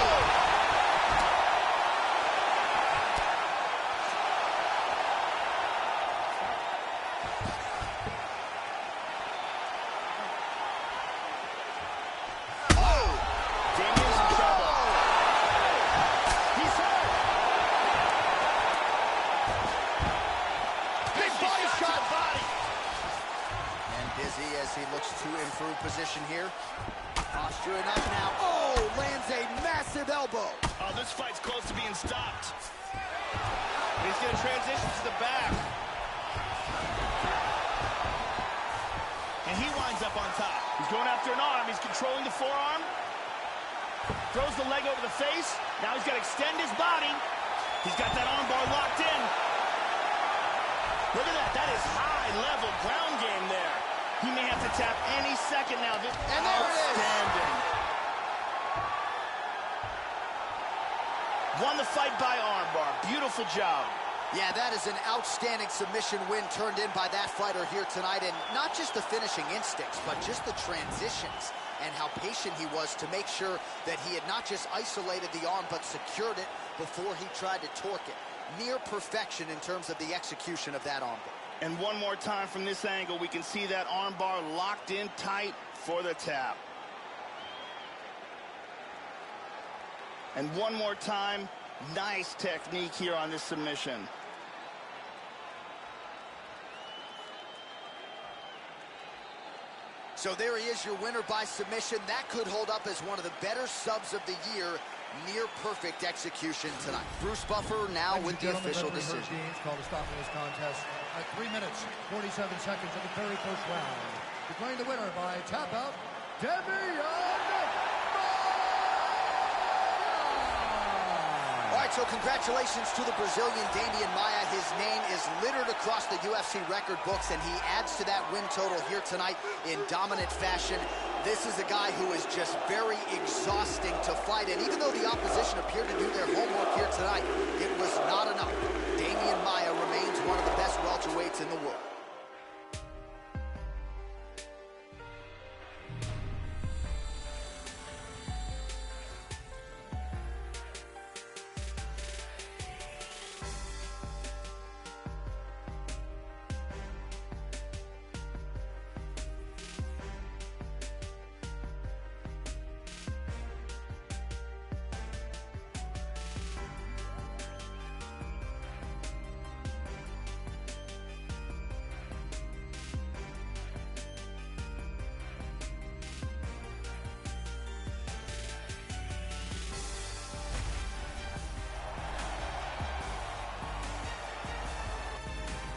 As he looks to improve position here. Posture enough now. Oh! Oh, lands a massive elbow. Oh, this fight's close to being stopped. He's going to transition to the back. And he winds up on top. He's going after an arm. He's controlling the forearm. Throws the leg over the face. Now he's got to extend his body. He's got that arm bar locked in. Look at that. That is high-level ground game there. He may have to tap any second now. And there it is. Outstanding. Won the fight by armbar. Beautiful job. Yeah, that is an outstanding submission win turned in by that fighter here tonight. And not just the finishing instincts, but just the transitions and how patient he was to make sure that he had not just isolated the arm, but secured it before he tried to torque it. Near perfection in terms of the execution of that armbar. And one more time from this angle, we can see that armbar locked in tight for the tap. And one more time, nice technique here on this submission. So there he is, your winner by submission. That could hold up as one of the better subs of the year. Near perfect execution tonight. Bruce Buffer now with the official decision. Called a stop in this contest at 3 minutes, 47 seconds of the very first round. Declaring the winner by tap out, Demian. All right, so congratulations to the Brazilian Demian Maia. His name is littered across the UFC record books, and he adds to that win total here tonight in dominant fashion. This is a guy who is just very exhausting to fight, and even though the opposition appeared to do their homework here tonight, it was not enough. Demian Maia remains one of the best welterweights in the world.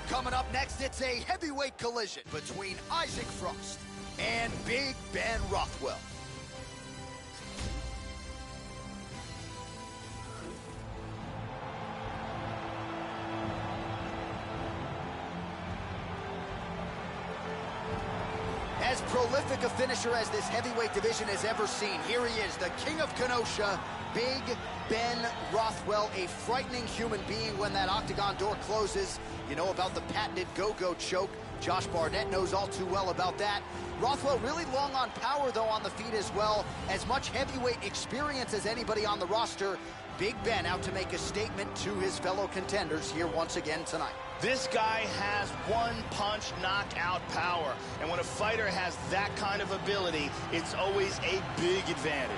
Coming up next, it's a heavyweight collision between Isaac Frost and Big Ben Rothwell. As prolific a finisher as this heavyweight division has ever seen, here he is, the king of Kenosha, Big Ben Rothwell, a frightening human being when that octagon door closes. You know about the patented go-go choke. Josh Barnett knows all too well about that. Rothwell really long on power, though, on the feet as well. As much heavyweight experience as anybody on the roster. Big Ben out to make a statement to his fellow contenders here once again tonight. This guy has one-punch knockout power. And when a fighter has that kind of ability, it's always a big advantage.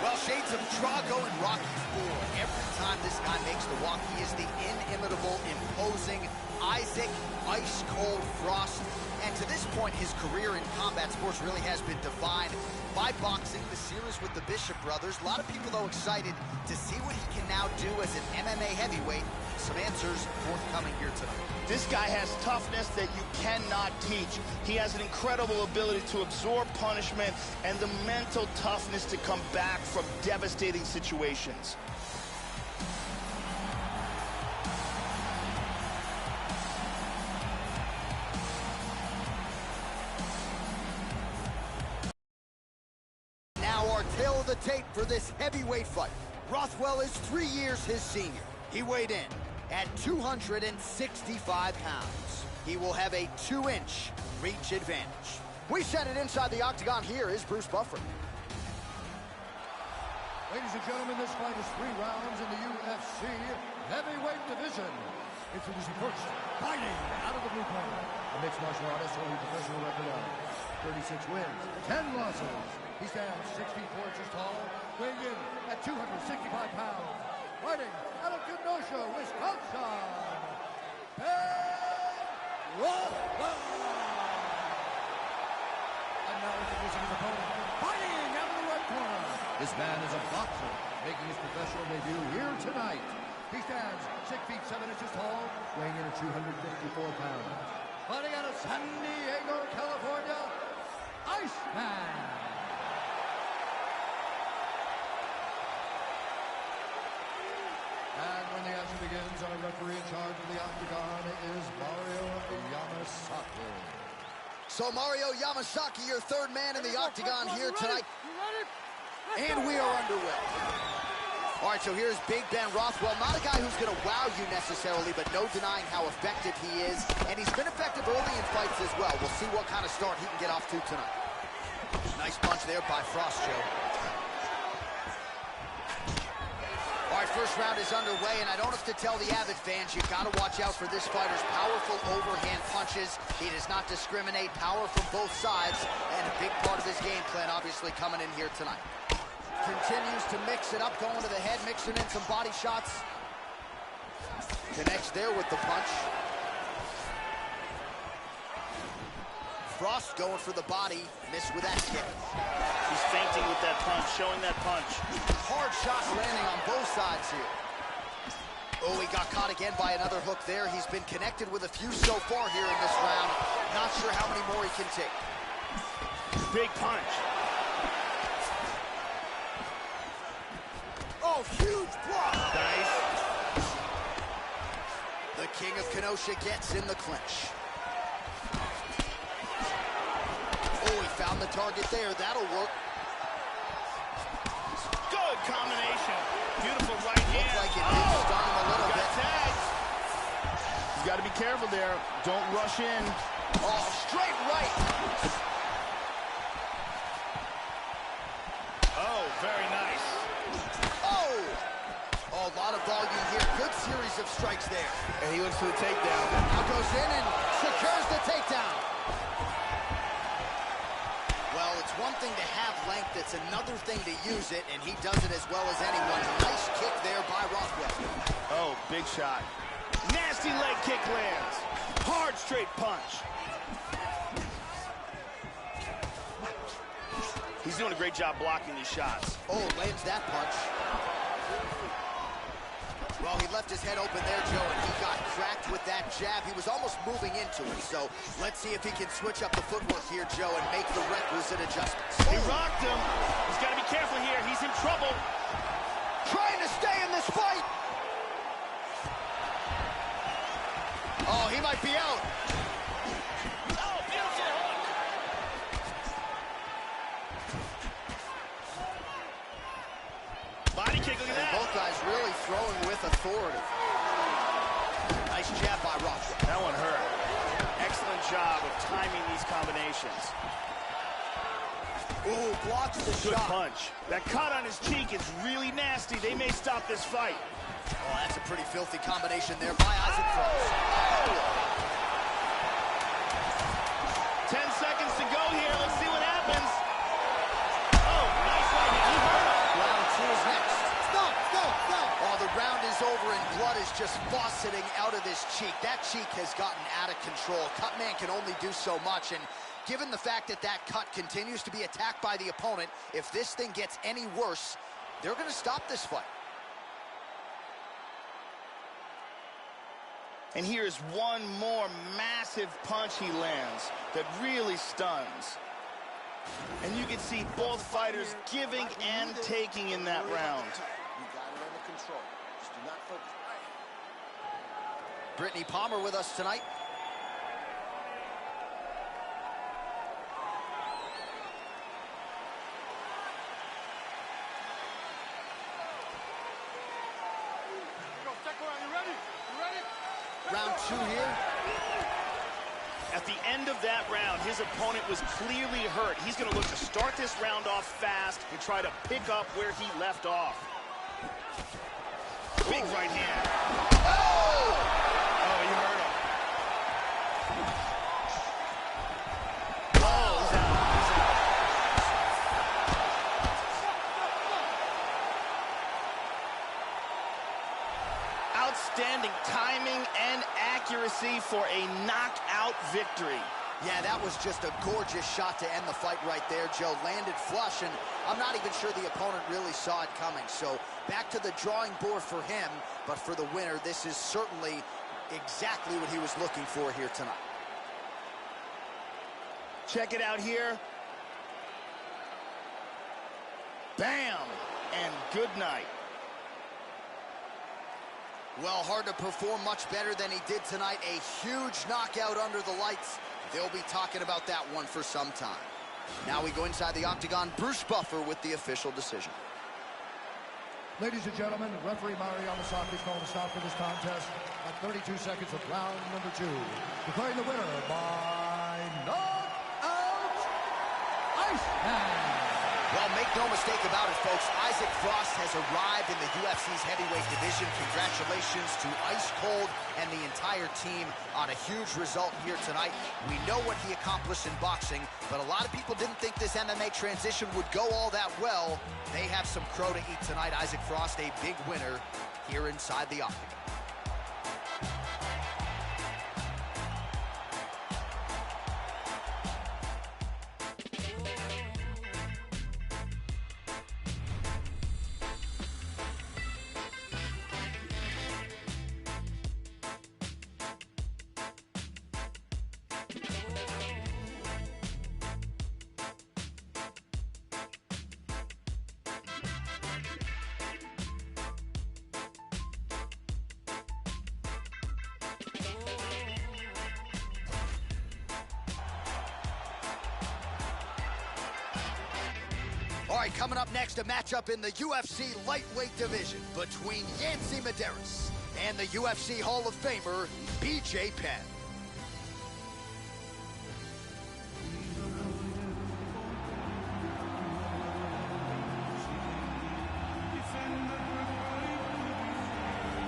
Well, shades of Drago and Rocky IV. Every time this guy makes the walk, he is the inimitable, imposing Isaac Ice Cold Frost. And to this point, his career in combat sports really has been defined by boxing, the series with the Bishop brothers. A lot of people, though, excited to see what he can now do as an MMA heavyweight. Some answers forthcoming here tonight. This guy has toughness that you cannot teach. He has an incredible ability to absorb punishment and the mental toughness to come back from devastating situations. Now our tale of the tape for this heavyweight fight. Rothwell is 3 years his senior. He weighed in at 265 pounds. He will have a 2-inch reach advantage. We send it inside the octagon. Here is Bruce Buffer. Ladies and gentlemen, this fight is 3 rounds in the UFC heavyweight division. Introducing first, fighting out of the blue corner. A mixed martial artist holding a professional record of 36 wins, 10 losses. He stands 6 feet 4 inches tall, weighing in at 265 pounds. Fighting out of Kenosha, Wisconsin, Penn Rothwell. And now introducing his opponent, fighting out of the red corner. This man is a boxer, making his professional debut here tonight. He stands 6 feet 7 inches tall, weighing in at 254 pounds. Fighting out of San Diego, California, Iceman. And when the action begins, our referee in charge of the octagon is Mario Yamasaki. So Mario Yamasaki, your third man in the octagon here tonight. And we are underway. All right, so here's Big Ben Rothwell. Not a guy who's going to wow you necessarily, but no denying how effective he is. And he's been effective early in fights as well. We'll see what kind of start he can get off to tonight. Nice punch there by Frost, Joe. All right, first round is underway, and I don't have to tell the avid fans, you've got to watch out for this fighter's powerful overhand punches. He does not discriminate, power from both sides, and a big part of his game plan obviously coming in here tonight. Continues to mix it up, going to the head, mixing in some body shots. Connects there with the punch. Frost going for the body, missed with that kick. He's feinting with that punch, showing that punch. Hard shots landing on both sides here. Oh, he got caught again by another hook there. He's been connected with a few so far here in this round. Not sure how many more he can take. Big punch. Oh, huge block. Nice. The king of Kenosha gets in the clinch. Oh, he found the target there. That'll work. Good combination. Beautiful right hand. Looks like it did stun him a little bit. Tagged. He's got to be careful there. Don't rush in. Oh, straight right. Oh, very nice. Oh, a lot of volume here. Good series of strikes there. And he looks for the takedown. Now goes in and secures the takedown. Well, it's one thing to have length, it's another thing to use it, and he does it as well as anyone. Nice kick there by Rothwell. Oh, big shot. Nasty leg kick lands. Hard straight punch. He's doing a great job blocking these shots. Oh, lands that punch. Well, he left his head open there, Joe, and he got cracked with that jab. He was almost moving into it, so let's see if he can switch up the footwork here, Joe, and make the requisite adjustments. He rocked him. He's got to be careful here. He's in trouble. Trying to stay in this fight. Oh, he might be out. Oh, beautiful hook. Body kick, look at that. Both guys really throwing with authority. Nice jab by Rothwell. That one hurt. Excellent job of timing these combinations. Ooh, blocks the Good shot. punch. That cut on his cheek is really nasty. They may stop this fight. Oh, that's a pretty filthy combination there by Isaac Frost. Oh! 10 seconds to go here. Let's see what happens. Oh, nice right hand. He hurt him. Round two is next. Stop. Oh, the round is over and blood is just fauceting out of this cheek. That cheek has gotten out of control. Cutman can only do so much, and given the fact that that cut continues to be attacked by the opponent, if this thing gets any worse, they're going to stop this fight. And here's one more massive punch he lands that really stuns. And you can see both fighters giving and taking in that round. You got it under control. Just do not focus. Brittany Palmer with us tonight. Round two here. At the end of that round, his opponent was clearly hurt. He's going to look to start this round off fast and try to pick up where he left off. Big right hand. Oh! Oh, timing and accuracy for a knockout victory. Yeah, that was just a gorgeous shot to end the fight right there, Joe. Landed flush, and I'm not even sure the opponent really saw it coming. So back to the drawing board for him, but for the winner, this is certainly exactly what he was looking for here tonight. Check it out here. Bam! And good night. Well, hard to perform much better than he did tonight. A huge knockout under the lights. They'll be talking about that one for some time. Now we go inside the octagon. Bruce Buffer with the official decision. Ladies and gentlemen, referee Marlon calling a stop for this contest at 32 seconds of round number 2. Declaring the winner by knockout, Iceman. Well, make no mistake about it, folks. Isaac Frost has arrived in the UFC's heavyweight division. Congratulations to Ice Cold and the entire team on a huge result here tonight. We know what he accomplished in boxing, but a lot of people didn't think this MMA transition would go all that well. They have some crow to eat tonight. Isaac Frost, a big winner here inside the octagon. All right, coming up next, a matchup in the UFC lightweight division between Yancy Medeiros and the UFC Hall of Famer, BJ Penn.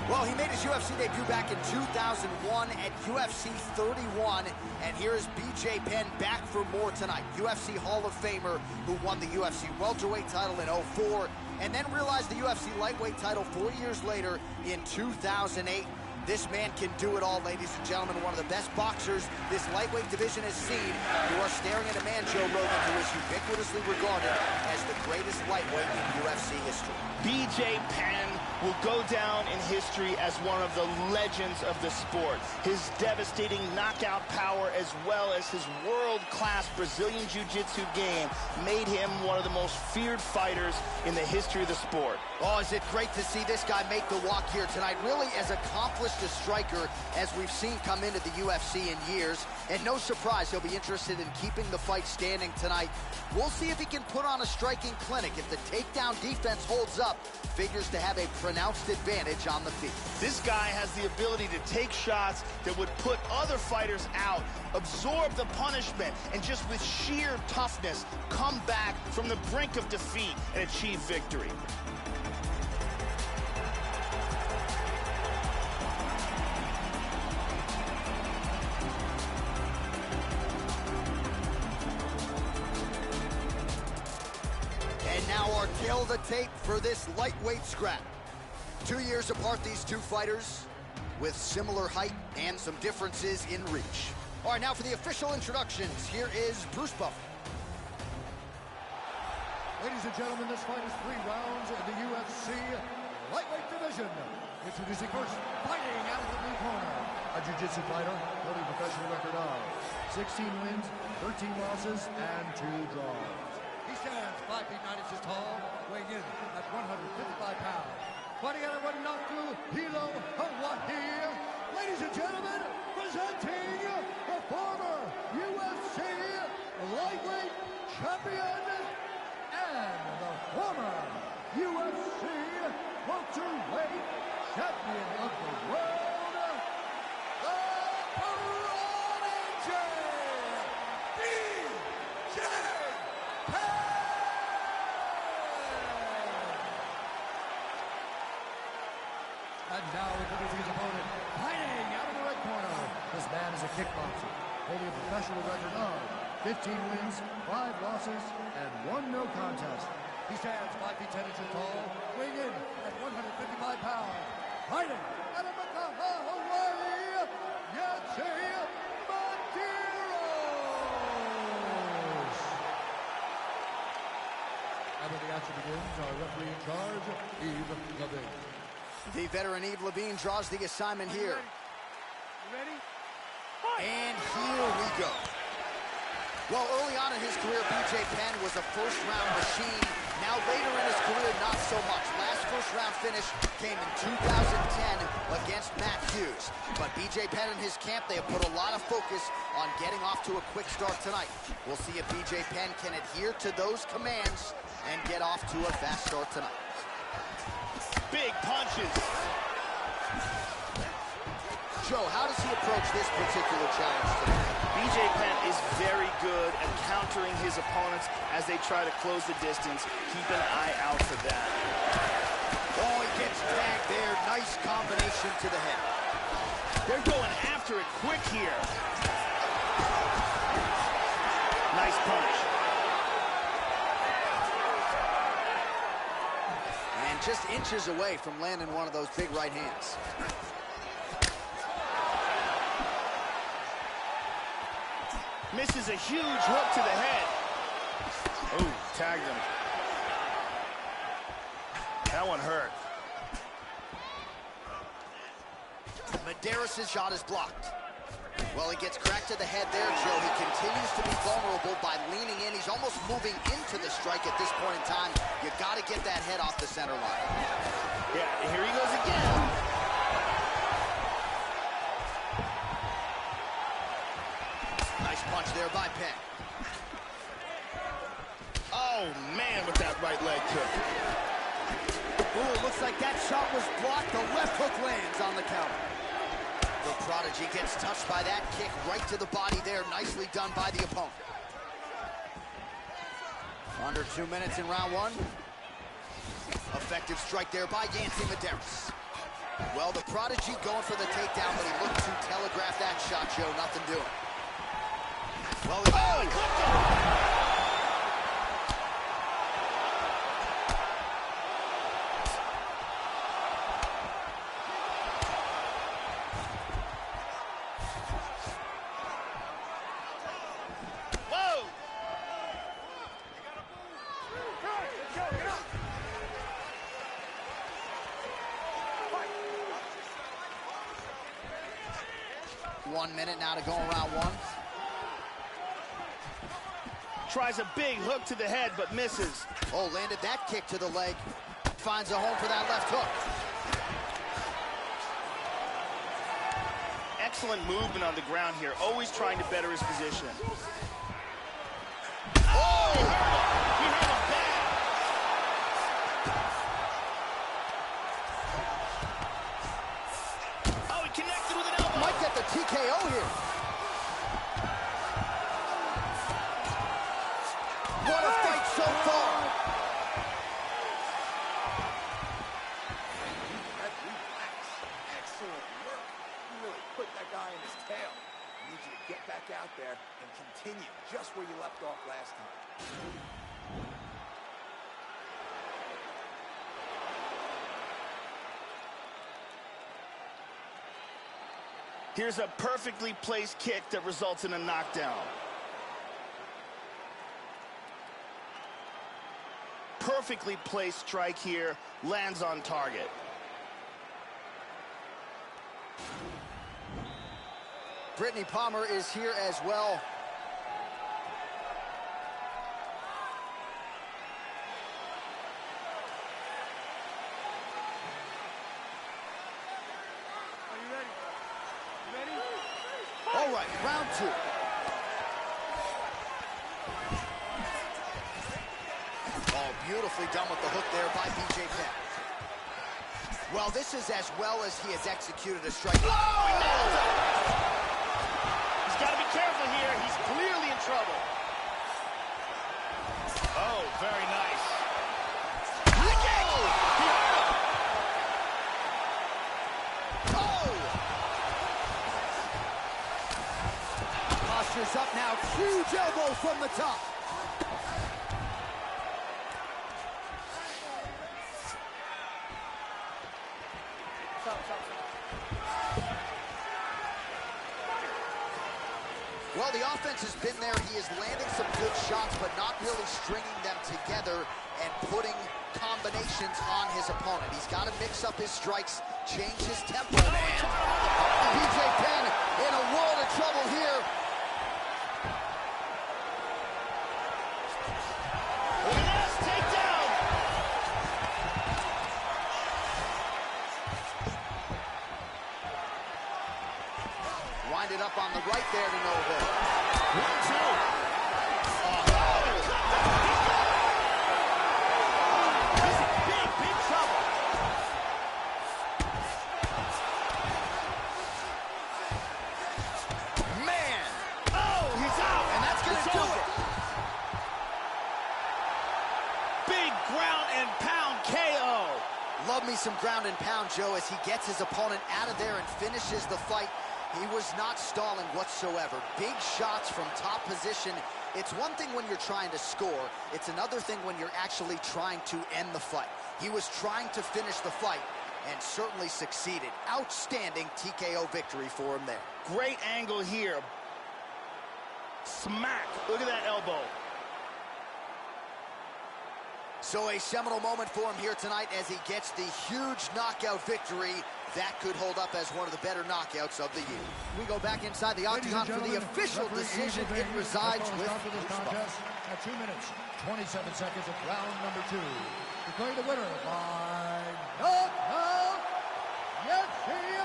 Well, he made his UFC debut back in 2001 at UFC 31, and here's BJ Penn back for more tonight. UFC Hall of Famer who won the UFC welterweight title in 2004, and then realized the UFC lightweight title 4 years later in 2008. This man can do it all, ladies and gentlemen. One of the best boxers this lightweight division has seen. You are staring at a man, Joe Rogan, who is ubiquitously regarded as the greatest lightweight in UFC history. BJ Penn will go down in history as one of the legends of the sport. His devastating knockout power, as well as his world-class Brazilian Jiu-Jitsu game, made him one of the most feared fighters in the history of the sport. Oh, is it great to see this guy make the walk here tonight. Really as accomplished a striker as we've seen come into the UFC in years. And no surprise, he'll be interested in keeping the fight standing tonight. We'll see if he can put on a striking clinic. If the takedown defense holds up, figures to have a pronounced advantage on the feet. This guy has the ability to take shots that would put other fighters out, absorb the punishment, and just with sheer toughness, come back from the brink of defeat and achieve victory. Kill the tape for this lightweight scrap. 2 years apart, these two fighters, with similar height and some differences in reach. All right, now for the official introductions, here is Bruce Buffer. Ladies and gentlemen, this fight is 3 rounds in the UFC lightweight division. Introducing first, fighting out of the blue corner, a jiu-jitsu fighter holding a professional record of 16 wins, 13 losses, and 2 draws. He stands 5 feet 9 inches tall, weighing in at 155 pounds. Fighting out of Wanatu, Hilo, Hawaii. Ladies and gentlemen, presenting the former UFC lightweight champion and the former UFC welterweight champion of the world, the Prodigy, BJ Penn! And now introducing his opponent, fighting out of the red corner. This man is a kickboxer, holding a professional record of 15 wins, 5 losses, and 1 no contest. He stands 5 feet 10 inches tall, weighing in at 155 pounds. Fighting out of Hawaii, action begins. Our referee in charge, Yves Levine. The veteran Yves Levine draws the assignment here. You ready? And here we go. Well, early on in his career, BJ Penn was a first-round machine. Now later in his career, not so much. Last first-round finish came in 2010 against Matt Hughes. But BJ Penn and his camp, they have put a lot of focus on getting off to a quick start tonight. We'll see if BJ Penn can adhere to those commands and get off to a fast start tonight. Big punches. Joe, how does he approach this particular challenge today? BJ Penn is very good at countering his opponents as they try to close the distance. Keep an eye out for that. Oh, he gets tagged there. Nice combination to the head. They're going after it quick here. Nice punch. And just inches away from landing one of those big right hands. Misses a huge hook to the head. Oh, tagged him. That one hurt. Medeiros' shot is blocked. Well, he gets cracked to the head there, Joe. He continues to be vulnerable by leaning in. He's almost moving into the strike at this point in time. You got to get that head off the center line. Yeah, here he goes again. Nice punch there by Penn. Oh, man, with that right leg kick. Ooh, looks like that shot was blocked. The left hook lands on the counter. The Prodigy gets touched by that kick right to the body there. Nicely done by the opponent. Under 2 minutes in round one. Effective strike there by Yancy Medeiros. Well, the Prodigy going for the takedown, but he looked to telegraph that shot, Joe. Nothing doing. Well, One minute now to go in round one. Tries a big hook to the head, but misses. Oh, landed that kick to the leg. Finds a home for that left hook. Excellent movement on the ground here, always trying to better his position. Oh! He hurt him bad. Oh, he connected with an elbow. Might get the TKO here. What a fight so far. Excellent work. You really put that guy in his tail. I need you to get back out there and continue just where you left off last time. Here's a perfectly placed kick that results in a knockdown. Perfectly placed strike here, lands on target. Brittany Palmer is here as well. Are you ready? You ready? All right, round two. Oh, beautifully done with the hook there by BJ Penn. Well, this is as well as he has executed a strike. Oh! He's got to be careful here. He's clearly in trouble. Oh, very nice. Posture's up now. Huge elbow from the top. Well, the offense has been there. He is landing some good shots, but not really stringing them together and putting combinations on his opponent. He's got to mix up his strikes, change his tempo, man. BJ Penn in a world of trouble here. Last takedown. Winded up on the right there to no avail. 1-2. Love me some ground and pound, Joe, as he gets his opponent out of there and finishes the fight. He was not stalling whatsoever. Big shots from top position. It's one thing when you're trying to score. It's another thing when you're actually trying to end the fight. He was trying to finish the fight and certainly succeeded. Outstanding TKO victory for him there. Great angle here. Smack. Look at that elbow. So a seminal moment for him here tonight as he gets the huge knockout victory. That could hold up as one of the better knockouts of the year. We go back inside the octagon for the official decision. It resides with Gustafsson. At 2 minutes, 27 seconds of round number 2. Declaring the winner by knockout, Yancy.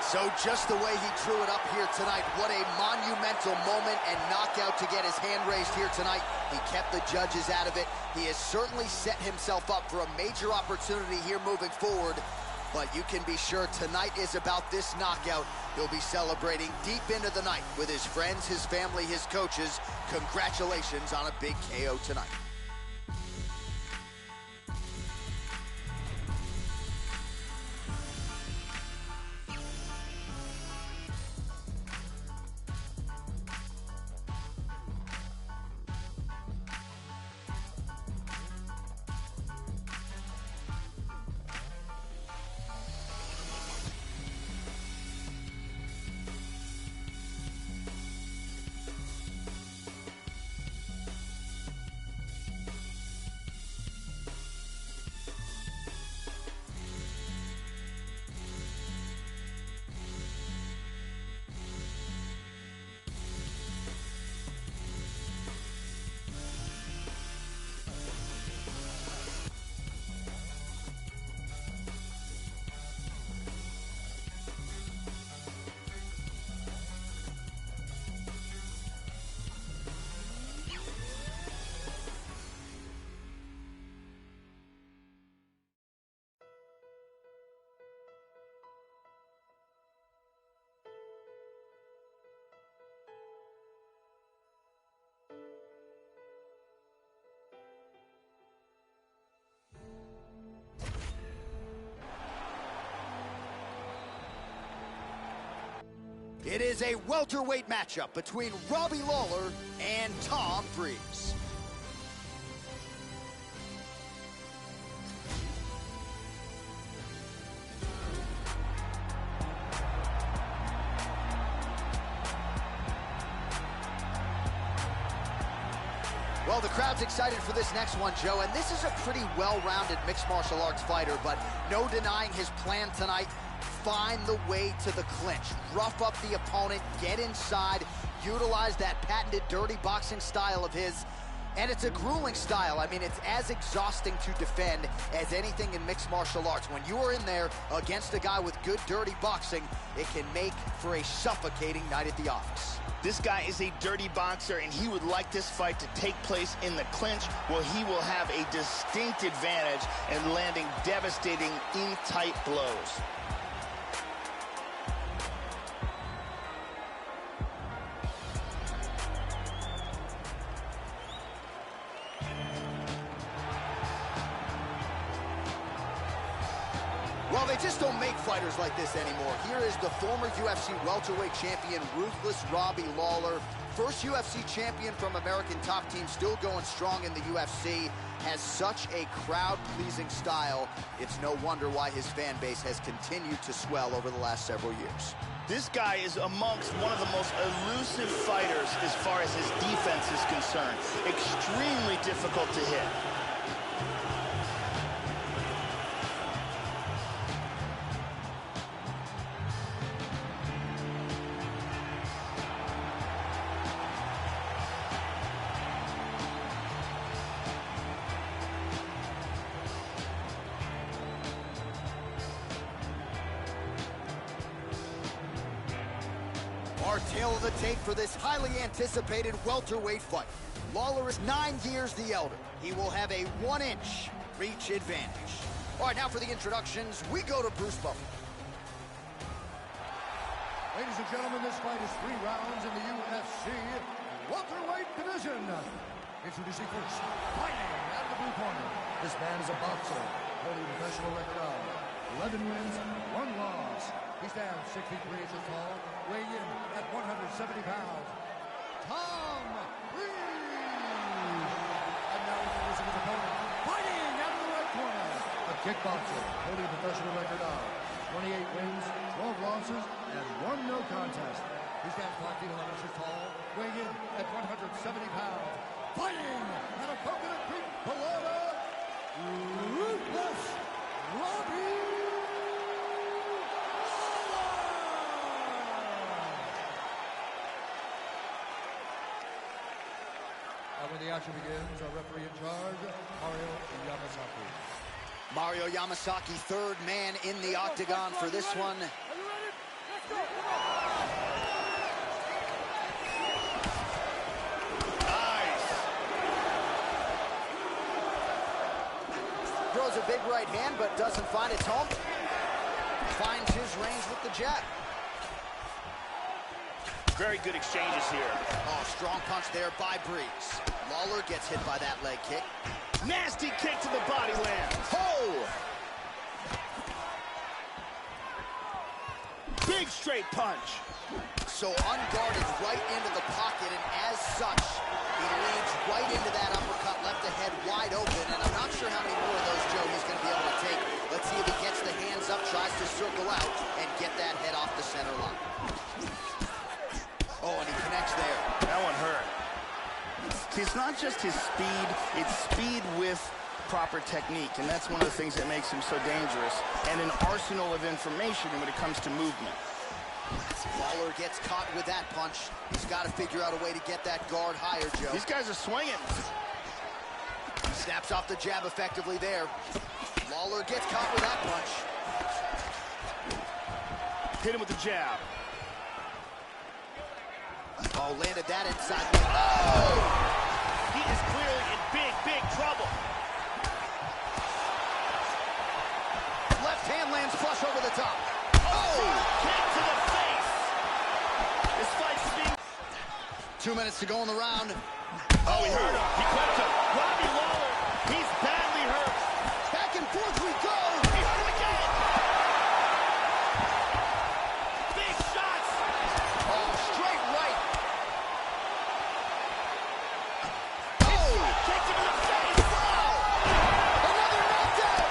So just the way he drew it up here tonight, what a monumental moment and knockout to get his hand raised here tonight. He kept the judges out of it. He has certainly set himself up for a major opportunity here moving forward. But you can be sure tonight is about this knockout. He'll be celebrating deep into the night with his friends, his family, his coaches. Congratulations on a big KO tonight. It is a welterweight matchup between Robbie Lawler and Breese. Well, the crowd's excited for this next one, Joe, and this is a pretty well-rounded mixed martial arts fighter, but no denying his plan tonight. Find the way to the clinch, rough up the opponent, get inside, utilize that patented dirty boxing style of his. And it's a grueling style. I mean, it's as exhausting to defend as anything in mixed martial arts. When you are in there against a guy with good dirty boxing, it can make for a suffocating night at the office. This guy is a dirty boxer, and he would like this fight to take place in the clinch, where he will have a distinct advantage in landing devastating in-tight blows. Well, they they just don't make fighters like this anymore. Here is the former UFC welterweight champion, ruthless Robbie Lawler. First UFC champion from American Top Team, still going strong in the UFC. Has such a crowd-pleasing style. It's no wonder why his fan base has continued to swell over the last several years. This guy is amongst one of the most elusive fighters as far as his defense is concerned. Extremely difficult to hit. Our tale of the tape for this highly anticipated welterweight fight. Lawler is 9 years the elder. He will have a 1-inch reach advantage. All right, now for the introductions, we go to Bruce Buffer. Ladies and gentlemen, this fight is 3 rounds in the UFC welterweight division. Introducing first, fighting out of the blue corner. This man is a boxer, holding a professional record of 11 wins, 1 loss. He stands 6 feet 3 inches tall, weighing in at 170 pounds. Tom Breese! And now introducing his opponent, fighting out of the right corner. A kickboxer, holding a professional record of 28 wins, 12 losses, and 1 no contest. He stands 5 feet 11 inches tall, weighing in at 170 pounds. Fighting out of Coconut Creek, Florida, ruthless Robbie! And when the action begins, our referee in charge, Mario Yamasaki. Mario Yamasaki, third man in the octagon for this one. Are you ready? Let's go! Nice. Throws a big right hand, but doesn't find its home. Finds his range with the jab. Very good exchanges here. Oh, strong punch there by Breese. Lawler gets hit by that leg kick. Nasty kick to the body lands. Oh! Big straight punch. So unguarded right into the pocket, and as such, he leads right into that uppercut, left the head wide open, and I'm not sure how many more of those, Joe, he's going to be able to take. Let's see if he gets the hands up, tries to circle out, and get that head off the center line. Oh, and he connects there. That one hurt. See, it's not just his speed, it's speed with proper technique, and that's one of the things that makes him so dangerous, and an arsenal of information when it comes to movement. Lawler gets caught with that punch. He's got to figure out a way to get that guard higher, Joe. These guys are swinging. Snaps off the jab effectively there. Lawler gets caught with that punch. Hit him with the jab. Oh, landed that inside. Oh! He is clearly in big, big trouble. Left hand lands flush over the top. Oh! Kick to the face. This fight's being... 2 minutes to go in the round. Oh, he hurt him. He clipped him. Robbie Lawler, he's badly hurt. Back and forth we go. He hurt him again. Big shots. Oh, straight right. Oh! Kicked him in the face. Wow. Another knockdown.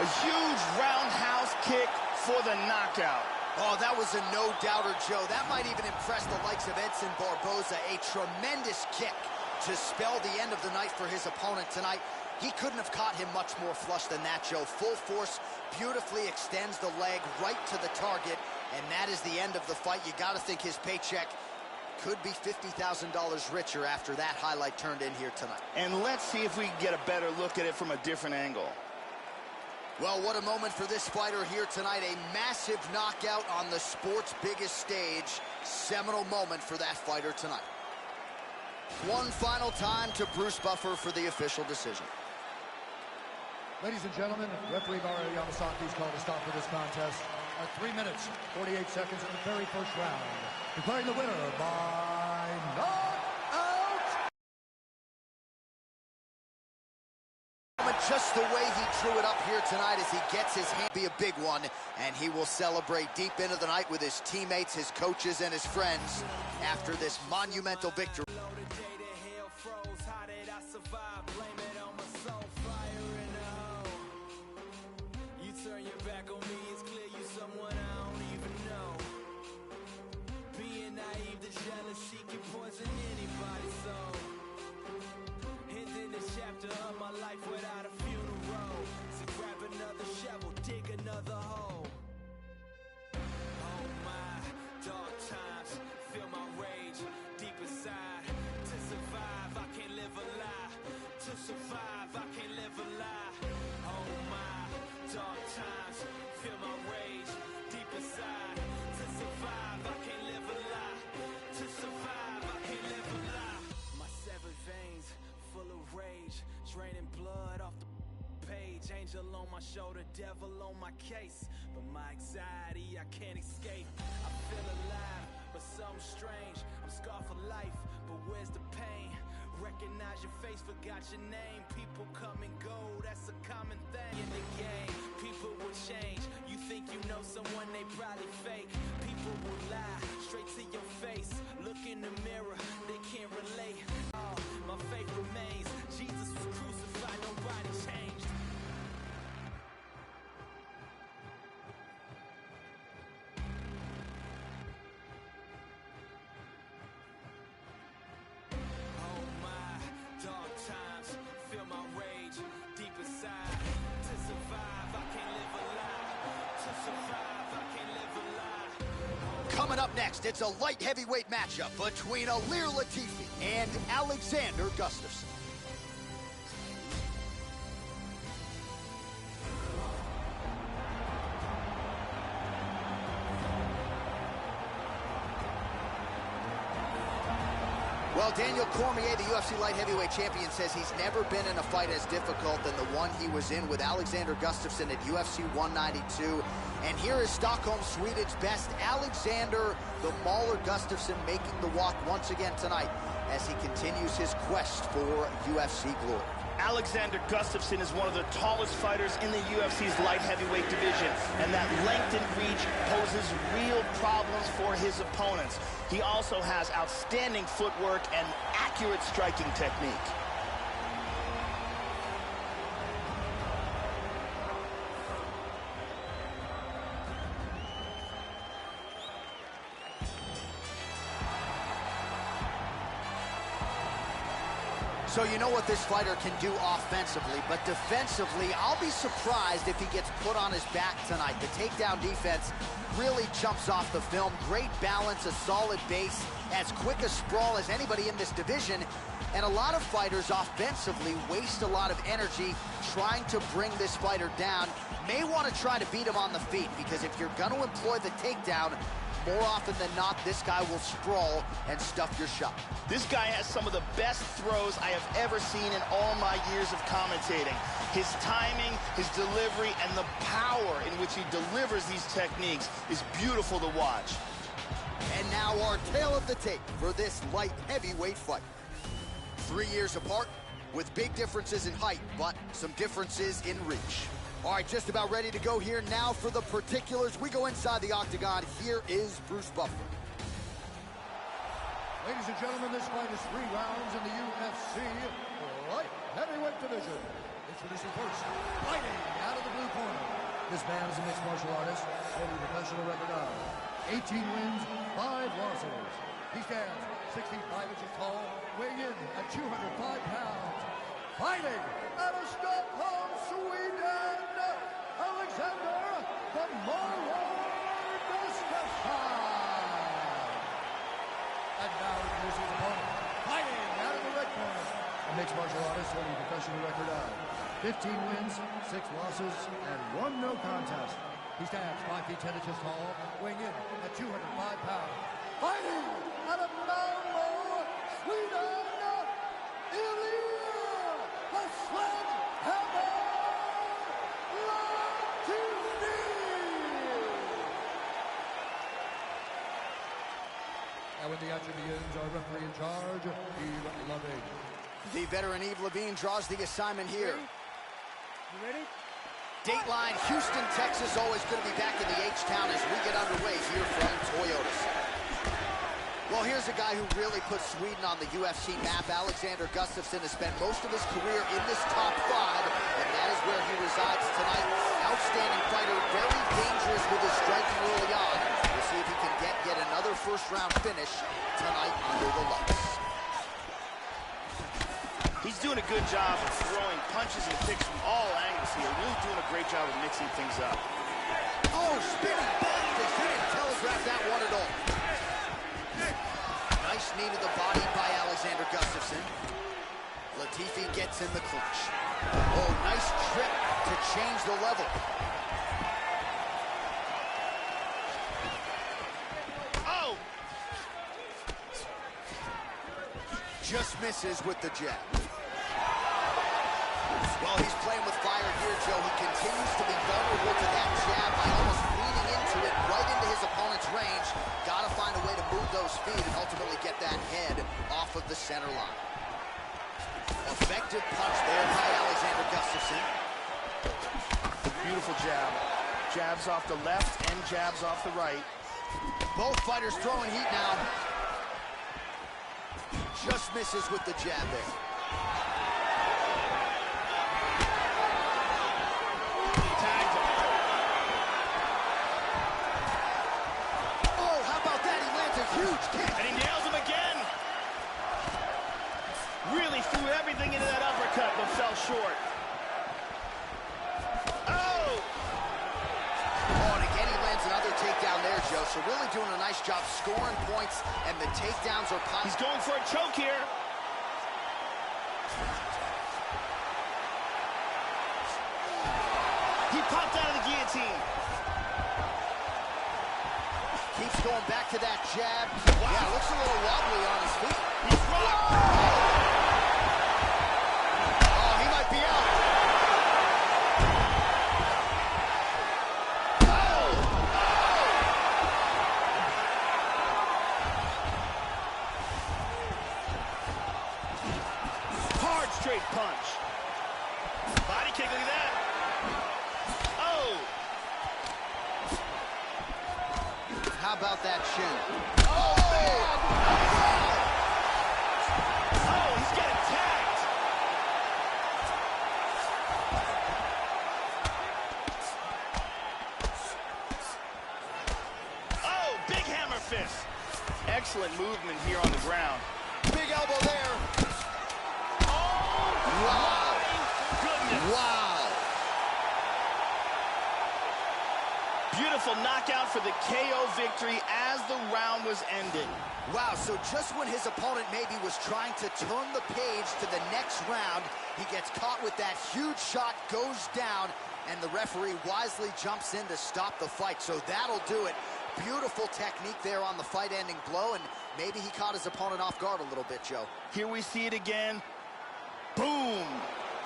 A huge roundhouse kick for the knockout. Oh, that was a no-doubter, Joe. That might even impress the likes of Edson Barboza. A tremendous kick to spell the end of the night for his opponent tonight. He couldn't have caught him much more flush than that, Joe. Full force, beautifully extends the leg right to the target, and that is the end of the fight. You got to think his paycheck could be $50,000 richer after that highlight turned in here tonight. And let's see if we can get a better look at it from a different angle. Well, what a moment for this fighter here tonight. A massive knockout on the sport's biggest stage. Seminal moment for that fighter tonight. One final time to Bruce Buffer for the official decision. Ladies and gentlemen, referee Mario Yamasaki is called a stop for this contest at 3 minutes, 48 seconds in the very first round. Declaring the winner by knockout. Just the way he drew it up here tonight as he gets his hand be a big one, and he will celebrate deep into the night with his teammates, his coaches, and his friends after this monumental victory. Draining blood off the page, angel on my shoulder, devil on my case. But my anxiety, I can't escape. I feel alive, but something strange. I'm scarred for life, but where's the pain? Recognize your face, forgot your name. People come and go, that's a common thing in the game. People will change. You think you know someone, they probably fake. People will lie straight to your face. Look in the mirror, they can't relate. Oh, my faith remains. Jesus was crucified, nobody changed. Oh my, dark times, feel my rage deep inside. To survive, I can't live a lie. To survive, I can't live a lie. Coming up next, it's a light heavyweight matchup between Ilir Latifi and Alexander Gustafsson. Well, Daniel Cormier, the UFC light heavyweight champion, says he's never been in a fight as difficult than the one he was in with Alexander Gustafsson at UFC 192. And here is Stockholm, Sweden's best, Alexander the Mauler Gustafsson, making the walk once again tonight as he continues his quest for UFC glory. Alexander Gustafsson is one of the tallest fighters in the UFC's light heavyweight division, and that length and reach poses real problems for his opponents. He also has outstanding footwork and accurate striking technique. So you know what this fighter can do offensively, but defensively, I'll be surprised if he gets put on his back tonight. The takedown defense really jumps off the film. Great balance, a solid base, as quick a sprawl as anybody in this division. And a lot of fighters offensively waste a lot of energy trying to bring this fighter down. May want to try to beat him on the feet, because if you're going to employ the takedown, more often than not, this guy will sprawl and stuff your shot. This guy has some of the best throws I have ever seen in all my years of commentating. His timing, his delivery, and the power in which he delivers these techniques is beautiful to watch. And now our tale of the tape for this light heavyweight fight. 3 years apart, with big differences in height, but some differences in reach. All right, just about ready to go here now for the particulars. We go inside the octagon. Here is Bruce Buffer. Ladies and gentlemen, this fight is 3 rounds in the UFC light heavyweight division. Introducing first, fighting out of the blue corner. This man is a mixed martial artist, holding a professional record of 18 wins, 5 losses. He stands 6 feet 5 inches tall, weighing in at 205 pounds. Fighting out of Stockholm, Sweden, Alexander the Mauler Gustafsson. And now introducing his opponent, fighting out of the red corner, a mixed martial artist holding a professional record of 15 wins, 6 losses, and 1 no contest. He stands 5 feet 10 inches tall, weighing in at 205 pounds. Fighting out of Malmö, Sweden, Ilir, the sledgehammer, Latifi. And when the action begins, our referee in charge, Alvey. The veteran Yves Levine draws the assignment here. You ready? Dateline, Houston, Texas, always good to be back in the H-Town as we get underway here from Toyotas. Well, here's a guy who really put Sweden on the UFC map. Alexander Gustafsson has spent most of his career in this top 5, and that is where he resides tonight. Outstanding fighter, very dangerous with his striking early on. We'll see if he can get yet another first-round finish tonight under the lights. He's doing a good job of throwing punches and kicks from all angles here. Really doing a great job of mixing things up. Oh, spinning back fist. He didn't telegraph that one at all. Nice knee to the body by Alexander Gustafsson. Latifi gets in the clinch. Oh, nice trip to change the level. Oh! Just misses with the jab. Well, he's playing with fire here, Joe. He continues to be vulnerable to that jab by almost leaning into it, right into his opponent's range. Got to find a way to move those feet and ultimately get that head off of the center line. Effective punch there by Alexander Gustafsson. Beautiful jab. Jabs off the left and jabs off the right. Both fighters throwing heat now. Just misses with the jab there. Tagged him. Oh, how about that? He lands a huge kick. And he nails him again. Really threw everything into that uppercut, but fell short. Oh! Oh, and again, he lands another takedown there, Joe. So really doing a nice job scoring points, and the takedowns are... He's going for a choke here. He popped out of the guillotine. Keeps going back to that jab. Wow. Yeah, looks a little wobbly on his feet. He's rocked. Oh, he might be out. Hard straight punch. Body kick, look at that. Oh! How about that shin? Oh, man! Oh, he's getting tagged. Oh, big hammer fist. Excellent movement here on the ground. Big elbow there. Oh, Wow. my goodness. Wow. Beautiful knockout for the KO victory as the round was ended. Wow, so just when his opponent maybe was trying to turn the page to the next round, he gets caught with that huge shot, goes down, and the referee wisely jumps in to stop the fight. So that'll do it. Beautiful technique there on the fight-ending blow, and maybe he caught his opponent off guard a little bit, Joe. Here we see it again. Boom!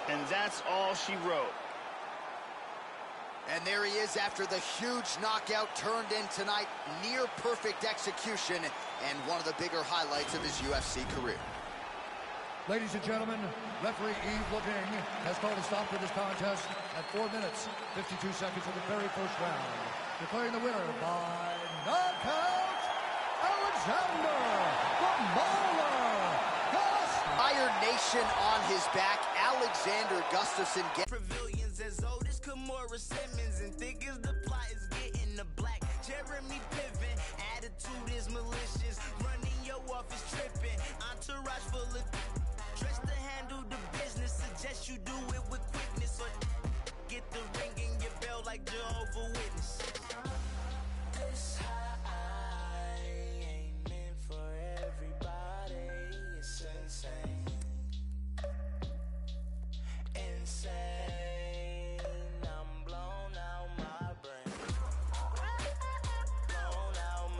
And that's all she wrote. And there he is after the huge knockout turned in tonight. Near perfect execution and one of the bigger highlights of his UFC career. Ladies and gentlemen, referee Yves Levine has called a stop to this contest at 4 minutes, 52 seconds of the very first round. Declaring the winner by knockout, Alexander the Lawler Gustafsson. Iron Nation on his back. Alexander Gustafsson gets... Pavilions as old as Kimura Simmons, and thick as the plot is getting the black. Jeremy Piven, attitude is malicious. Running your office tripping. Entourage full of dress to handle the business. Suggest you do it with quickness or get the ring in your bell like Jehovah's Witness. This high ain't meant for everybody. It's insane. Insane. I'm blown out my brain. Blown out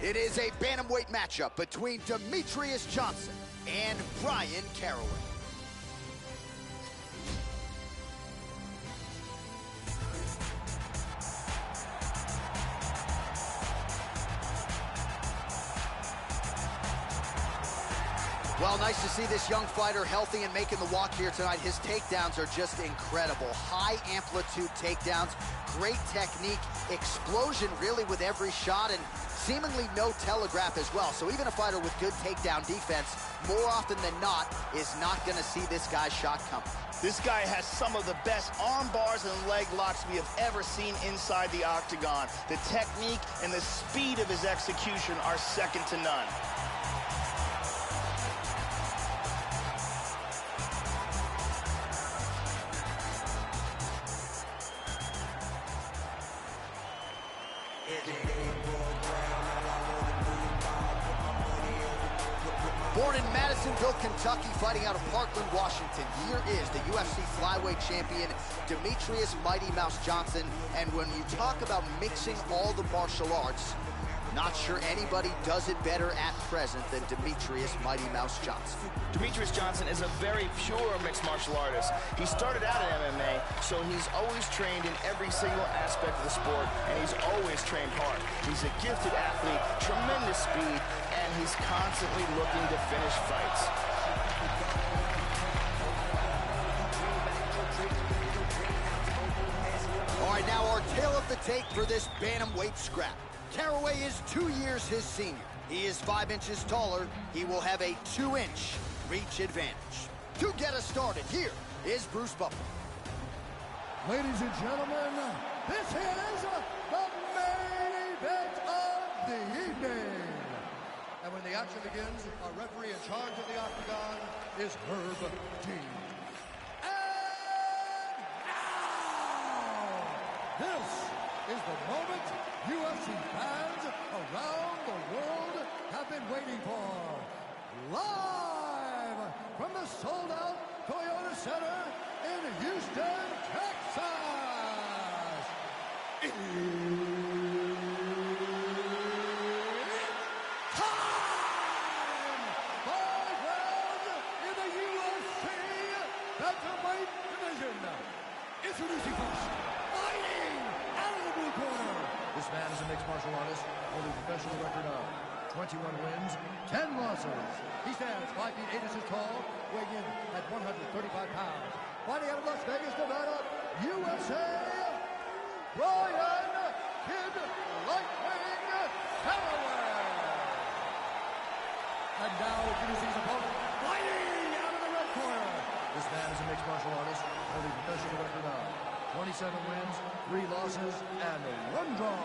It is a bantamweight matchup between Demetrious Johnson and Bryan Caraway. Well, nice to see this young fighter healthy and making the walk here tonight. His takedowns are just incredible. High amplitude takedowns, great technique, explosion really with every shot, and seemingly no telegraph as well. So even a fighter with good takedown defense, more often than not, is not going to see this guy's shot coming. This guy has some of the best arm bars and leg locks we have ever seen inside the octagon. The technique and the speed of his execution are second to none. Born in Madisonville, Kentucky, fighting out of Parkland, Washington, here is the UFC flyweight champion, Demetrious Mighty Mouse Johnson. And when you talk about mixing all the martial arts, not sure anybody does it better at present than Demetrious Mighty Mouse Johnson. Demetrious Johnson is a very pure mixed martial artist. He started out in MMA, so he's always trained in every single aspect of the sport, and he's always trained hard. He's a gifted athlete, tremendous speed, and he's constantly looking to finish fights. All right, now our tale of the tape for this bantamweight scrap. Caraway is 2 years his senior. He is 5 inches taller. He will have a 2-inch reach advantage. To get us started, here is Bruce Buffer. Ladies and gentlemen, this is the main event of the evening. And when the action begins, our referee in charge of the octagon is Herb Dean. And now, this is the moment UFC fans around the world have been waiting for. Live from the sold-out Toyota Center in Houston, Texas. It's time! 5 rounds in the UFC bantamweight division. Introducing first, fighting out of the blue corner. This man is a mixed martial artist, holding a professional record of 21 wins, 10 losses. He stands 5 feet 8 inches tall, weighing in at 135 pounds. Fighting out of Las Vegas, Nevada, USA, Bryan Kid Lightning Caraway. And now introducing his opponent, fighting out of the red corner. This man is a mixed martial artist, holding a professional record of 27 wins, 3 losses, and 1 draw.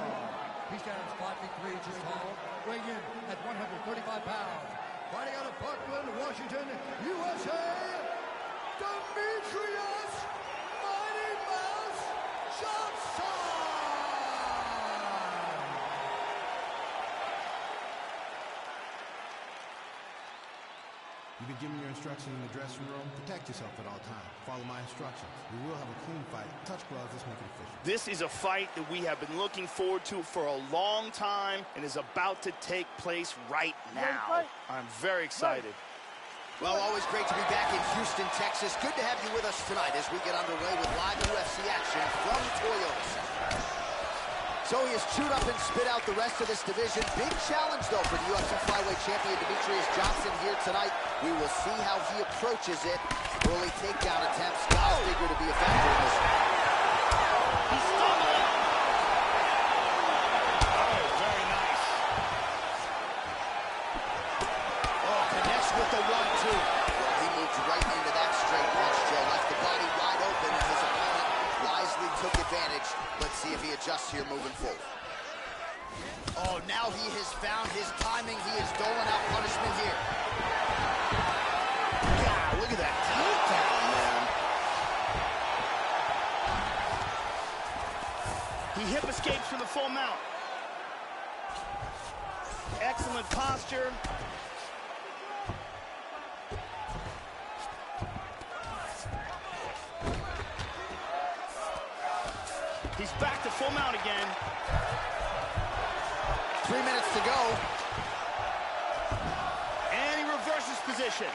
He stands 5 feet 3 inches tall, weighing in at 135 pounds. Fighting out of Parkland, Washington, USA, Demetrious Mighty Mouse Johnson! You've been given your instructions in the dressing room. Protect yourself at all times. Follow my instructions. We will have a clean fight. Touch gloves, let's make it official. This is a fight that we have been looking forward to for a long time and is about to take place right now. I'm very excited. Well, always great to be back in Houston, Texas. Good to have you with us tonight as we get underway with live UFC action from Toyota Center. So he has chewed up and spit out the rest of this division. Big challenge, though, for the UFC flyweight champion Demetrious Johnson here tonight. We will see how he approaches it. Early takedown attempts. Guys figure to be a factor in this one. He's stumbling. Oh, very nice. Oh, connects with the 1-2. Well, he moved right into that straight punch, Joe. Left the body wide open, and his opponent wisely took advantage. Let's see if he adjusts here moving forward. Oh, now he has found his timing. He is doling out punishment here. God, look at that takedown, man. He hip escapes from the full mount. Excellent posture. He's back to full mount again. 3 minutes to go. And he reverses position.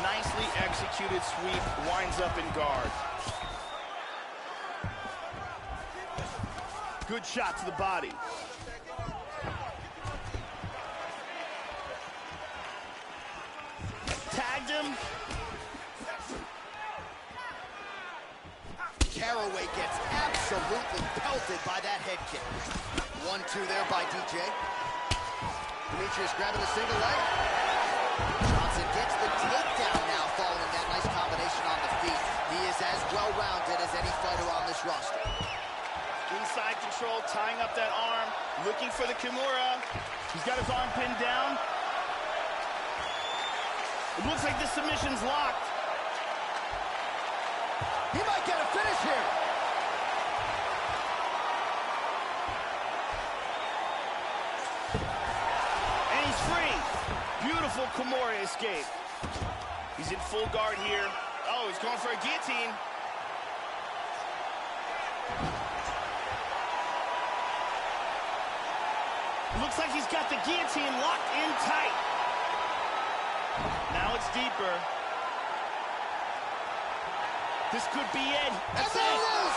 Nicely executed sweep, winds up in guard. Good shot to the body. Tagged him. Caraway gets absolutely pelted by that head kick. 1-2 there by DJ. Demetrious grabbing the single leg. Johnson gets the takedown now following that nice combination on the feet. He is as well-rounded as any fighter on this roster. Inside control, tying up that arm, looking for the Kimura. He's got his arm pinned down. It looks like the submission's locked. He might get a finish here. And he's free. Beautiful Kimura escape. He's in full guard here. Oh, he's going for a guillotine. Looks like he's got the guillotine locked in tight. Now it's deeper. This could be it. And there it is!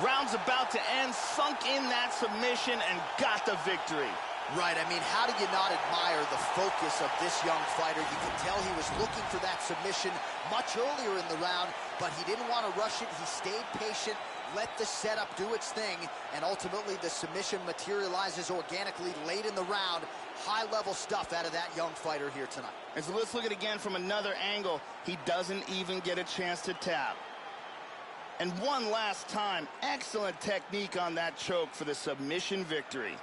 Round's about to end, sunk in that submission and got the victory. Right, I mean, how do you not admire the focus of this young fighter? You can tell he was looking for that submission much earlier in the round, but he didn't want to rush it. He stayed patient, let the setup do its thing, and ultimately the submission materializes organically late in the round. High-level stuff out of that young fighter here tonight. And so let's look at it again from another angle. He doesn't even get a chance to tap. And one last time, excellent technique on that choke for the submission victory.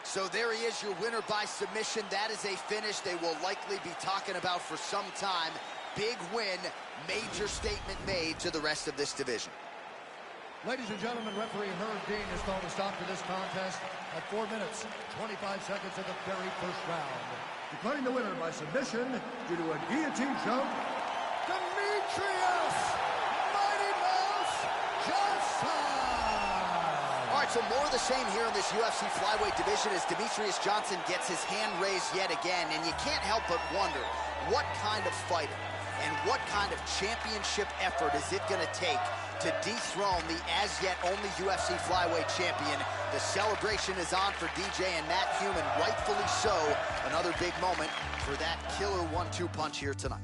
So there he is, your winner by submission. That is a finish they will likely be talking about for some time. Big win, major statement made to the rest of this division. Ladies and gentlemen, referee Herb Dean has called a stop to this contest at 4 minutes, 25 seconds of the very first round. Declaring the winner by submission due to a guillotine choke, Demetrious Mighty Mouse Johnson! All right, so more of the same here in this UFC flyweight division as Demetrious Johnson gets his hand raised yet again, and you can't help but wonder what kind of fighter and what kind of championship effort is it going to take to dethrone the as-yet only UFC flyweight champion. The celebration is on for DJ and Matt Human, rightfully so. Another big moment for that killer 1-2 punch here tonight.